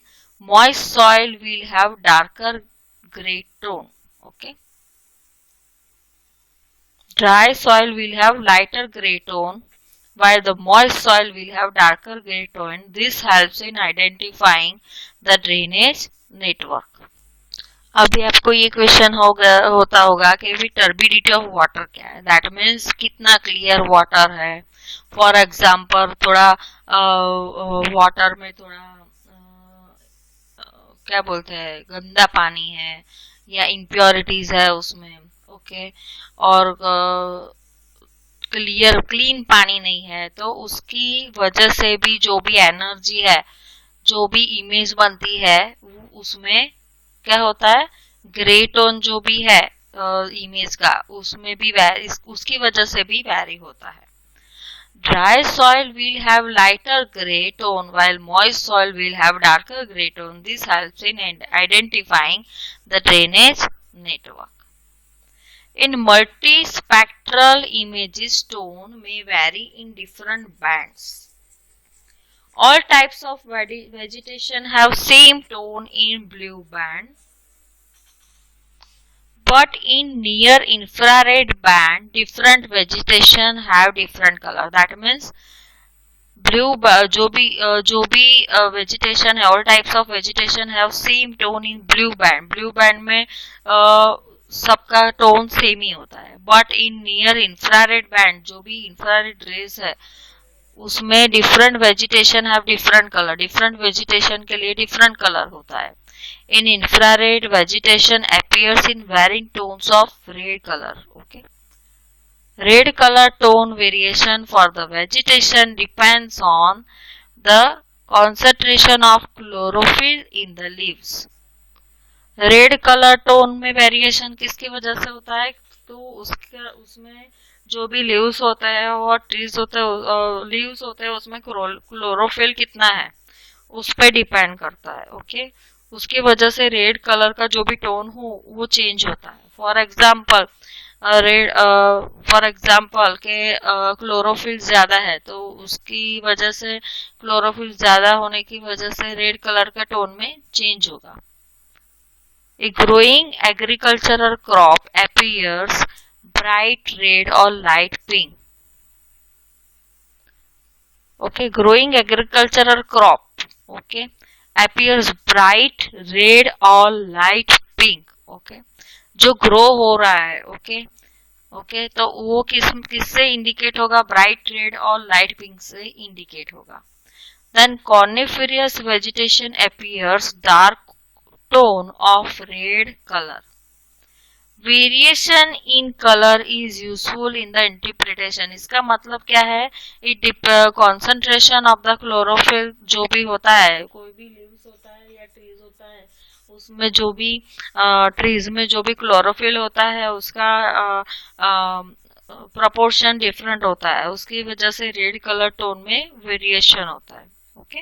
moist soil will have darker gray tone okay। Dry soil will have lighter gray tone while the moist soil will have darker gray tone. This helps in identifying the drainage network. अभी आपको ये question होता होगा कि भी turbidity of water क्या है, that means कितना क्लियर वाटर है। फॉर एग्जाम्पल थोड़ा वाटर में थोड़ा क्या बोलते हैं गंदा पानी है या इम्प्योरिटीज है उसमें ओके और क्लीन पानी नहीं है, तो उसकी वजह से भी जो भी एनर्जी है, जो भी इमेज बनती है उसमें क्या होता है, ग्रे टोन जो भी है इमेज का उसमें भी उसकी वजह से भी वैरी होता है। Dry soil will have lighter gray tone while moist soil will have darker gray tone. This helps in identifying the drainage network. In multispectral images, tone may vary in different bands. All types of vegetation have same tone in blue band, but in near infrared band different vegetation have different color. That means blue जो भी vegetation है, all types of vegetation have same tone in blue band. Blue band में सबका tone same ही होता है, but in near infrared band, जो भी इंफ्रारेड रेज है उसमें different vegetation have different colour, different vegetation के लिए डिफरेंट कलर होता है. In infrared vegetation appears in varying tones of red color. Okay. Red color tone variation for the vegetation depends on the concentration of chlorophyll in the leaves. Red colour tone में variation किसकी वजह से होता है? तो उसमें जो भी लीव्स होते हैं और ट्रीज होते हैं, लीव्स होते हैं उसमें क्लोरोफिल कितना है उस पर डिपेंड करता है. ओके. उसकी वजह से रेड कलर का जो भी टोन हो वो चेंज होता है. फॉर एग्जाम्पल के क्लोरोफिल ज्यादा है तो उसकी वजह से, क्लोरोफिल ज्यादा होने की वजह से रेड कलर का टोन में चेंज होगा. A growing agricultural crop appears bright red or light pink. Okay, growing agricultural crop, okay, appears bright red or light pink. Okay, जो ग्रो हो रहा है, ओके ओके, तो वो किससे इंडिकेट होगा? ब्राइट रेड और लाइट पिंक से इंडिकेट होगा. Then coniferous vegetation appears dark tone of red color. Variation in color is useful in the interpretation. इसका मतलब क्या है? Concentration of the chlorophyll जो भी होता है, कोई भी leaves होता है या trees होता है, उसमें जो भी ट्रीज में जो भी क्लोरोफिल होता है उसका प्रपोर्शन डिफरेंट होता है, उसकी वजह से रेड कलर टोन में वेरिएशन होता है. ओके.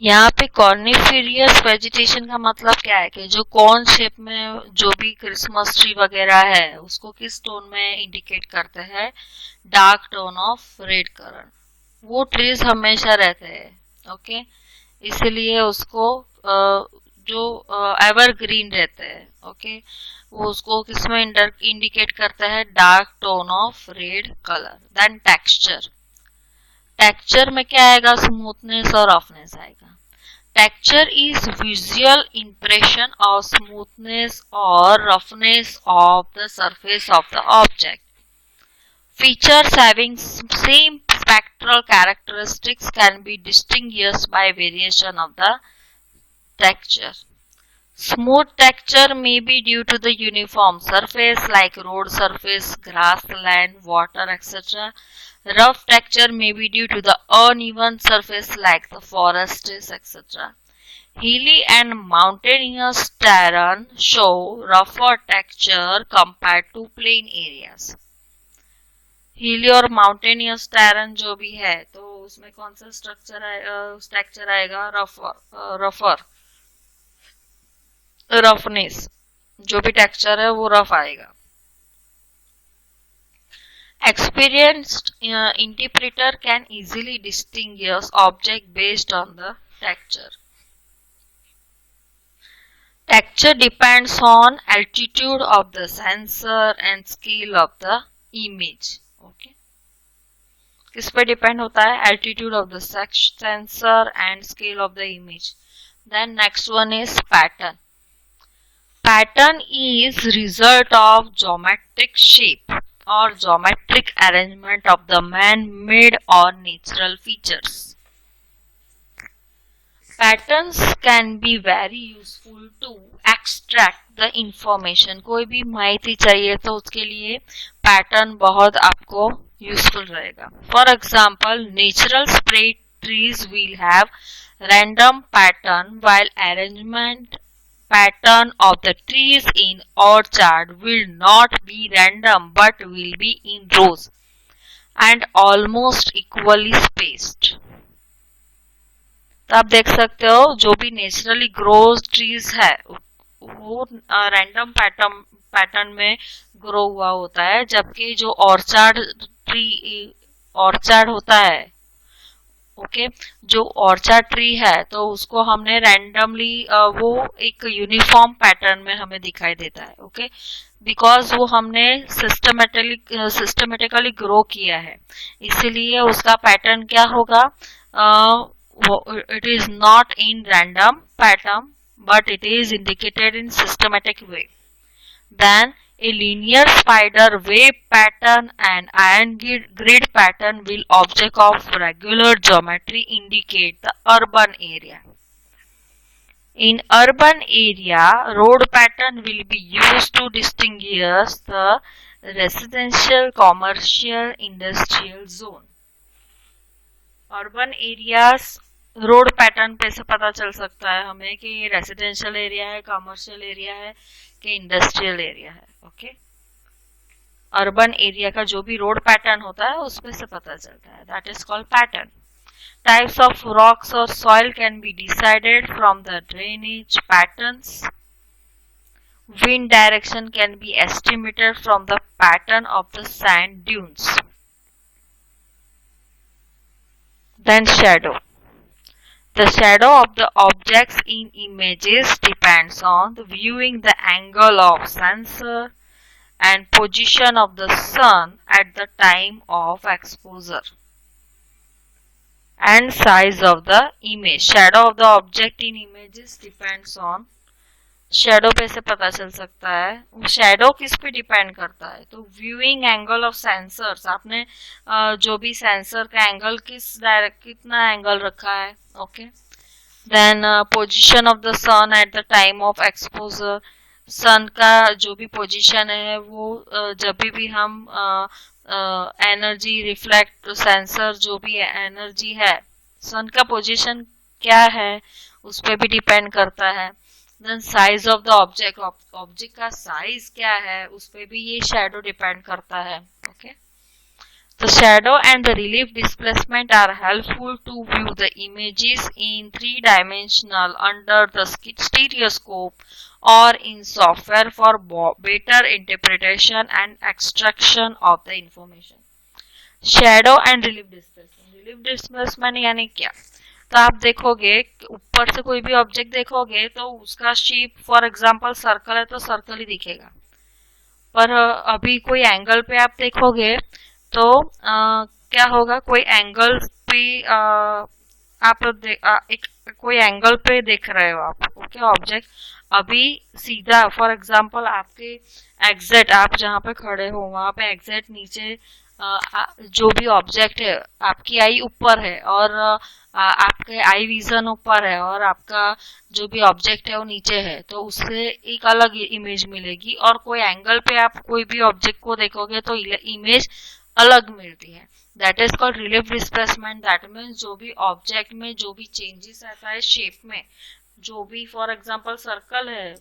यहाँ पे कॉर्निफेरियस वेजिटेशन का मतलब क्या है कि जो कॉर्न शेप में जो भी क्रिसमस ट्री वगैरह है उसको किस टोन में इंडिकेट करते हैं? Dark tone of red colour. वो ट्रीज हमेशा रहते हैं. ओके. इसलिए उसको जो एवरग्रीन रहते हैं, ओके, वो उसको किसमें इंडिकेट करता है? Dark tone of red colour. Then texture. Texture में क्या आएगा? स्मूथनेस और रफनेस आएगा. Texture is visual impression of smoothness और roughness of the surface of the object. Features having same spectral characteristics can be distinguished by variation of the texture. Smooth texture may be due to the uniform surface like road surface, grassland, water, etc. Rough texture may be due to the uneven surface like the forests, etc. Hilly and mountainous terrain show rougher texture compared to plain areas. हिली और mountainous terrain जो भी है तो उसमें कौन सा structure आएगा? रफर, रफनेस, जो भी टेक्सचर है वो रफ आएगा. Experienced interpreter can easily distinguish object based on the texture. Texture depends on altitude of the sensor and scale of the image. Okay. किस पे डिपेंड होता है? Altitude of the sensor and scale of the image. Then next one is pattern. Pattern is result of geometric shape और geometric arrangement of the man made और natural features. Patterns can be very useful to extract the information. कोई भी माहिती चाहिए तो उसके लिए pattern बहुत आपको यूजफुल रहेगा. For example, natural spread trees will have random pattern while arrangement pattern of the trees in orchard will not be random but will be in rows and almost equally spaced. तो आप देख सकते हो जो भी naturally grow trees है वो random pattern में ग्रो हुआ होता है, जबकि जो ऑर्चार्ड होता है, ओके, जो ऑर्चार्ड ट्री है तो उसको हमने रैंडमली वो एक यूनिफॉर्म पैटर्न में हमें दिखाई देता है. ओके, बिकॉज वो हमने सिस्टमेटिकली ग्रो किया है, इसीलिए उसका पैटर्न क्या होगा? It is not in random pattern but it is indicated in systematic way. Then a linear spider web pattern and iron grid pattern will object of regular geometry indicate the urban area. In urban area, road pattern will be used to distinguish the residential, commercial, industrial zone. Urban areas road pattern पे से पता चल सकता है हमें कि ये residential area है, कमर्शियल एरिया है कि इंडस्ट्रियल एरिया है. ओके, अर्बन एरिया का जो भी रोड पैटर्न होता है उसमें से पता चलता है. That is called pattern. Types of rocks or soil can be decided from the drainage patterns. Wind direction can be estimated from the pattern of the sand dunes. Then shadow. The shadow of the objects in images depends on the viewing the angle of sensor and position of the sun at the time of exposure and size of the image. Shadow of the object in images depends on, shadow पे से पता चल सकता है. Shadow किस पे depend करता है? तो व्यूइंग एंगल ऑफ सेंसर्स, आपने जो भी सेंसर का एंगल कितना एंगल रखा है. Okay, then position of the sun at the time of exposure. Sun का जो भी पोजीशन है वो जब भी हम एनर्जी रिफ्लेक्ट, सेंसर जो भी एनर्जी है, सन का पोजीशन क्या है उस पर भी डिपेंड करता है. Then size of the object, object का साइज क्या है उस पर भी ये शैडो डिपेंड करता है. Okay, the shadow and the relief displacement are helpful to view the images in three-dimensional under the stereoscope or in software for better interpretation and extraction of the information. Shadow and relief displacement. Relief displacement यानी क्या? तो आप देखोगे ऊपर से कोई भी object देखोगे तो उसका शेप, फॉर एग्जांपल सर्कल है तो सर्कल ही दिखेगा. पर अभी कोई एंगल पे आप देखोगे तो क्या होगा, कोई एंगल पे आप कोई एंगल पे देख रहे हो आप. ओके, ऑब्जेक्ट अभी सीधा, फॉर एग्जांपल आपके एग्जैक्ट आप जहाँ पे खड़े हो वहां पे एग्जैक्ट नीचे जो भी ऑब्जेक्ट है, आपकी आई ऊपर है और आपके आई विजन ऊपर है और आपका जो भी ऑब्जेक्ट है वो नीचे है, तो उससे एक अलग इमेज मिलेगी. और कोई एंगल पे आप कोई भी ऑब्जेक्ट को देखोगे तो इमेज अलग मिलती है. That is called relief displacement. That means जो भी ऑब्जेक्ट में जो भी चेंजेस आता है शेप में, जो भी फॉर एग्जांपल सर्कल है,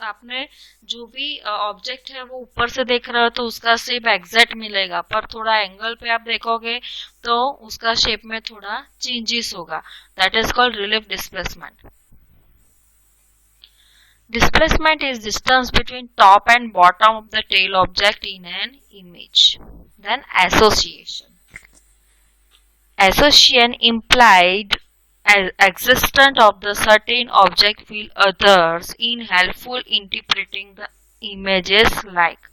आपने जो भी ऑब्जेक्ट है वो ऊपर से देख रहे हो तो उसका शेप एग्जैक्ट मिलेगा, पर थोड़ा एंगल पे आप देखोगे तो उसका शेप में थोड़ा चेंजेस होगा. That is called relief displacement. Displacement is distance between top and bottom of the tail object in an image. Then association. Association implied existence of the certain object with others in helpful interpreting the images, like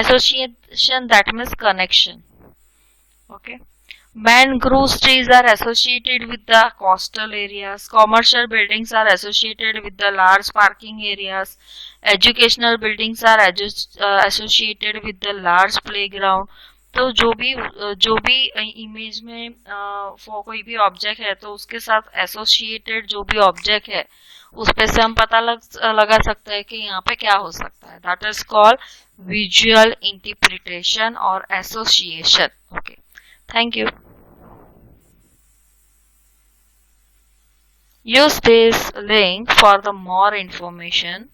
association, that means connection. Okay. Mangrove trees are associated with the coastal areas. Commercial buildings are associated with the large parking areas. Educational buildings are associated with the large playground. तो जो भी image में कोई भी object है तो उसके साथ एसोसिएटेड जो भी ऑब्जेक्ट है उस पे से हम पता लगा सकते हैं कि यहाँ पे क्या हो सकता है. That is called visual interpretation और association. Okay, thank you. Use this link for the more information.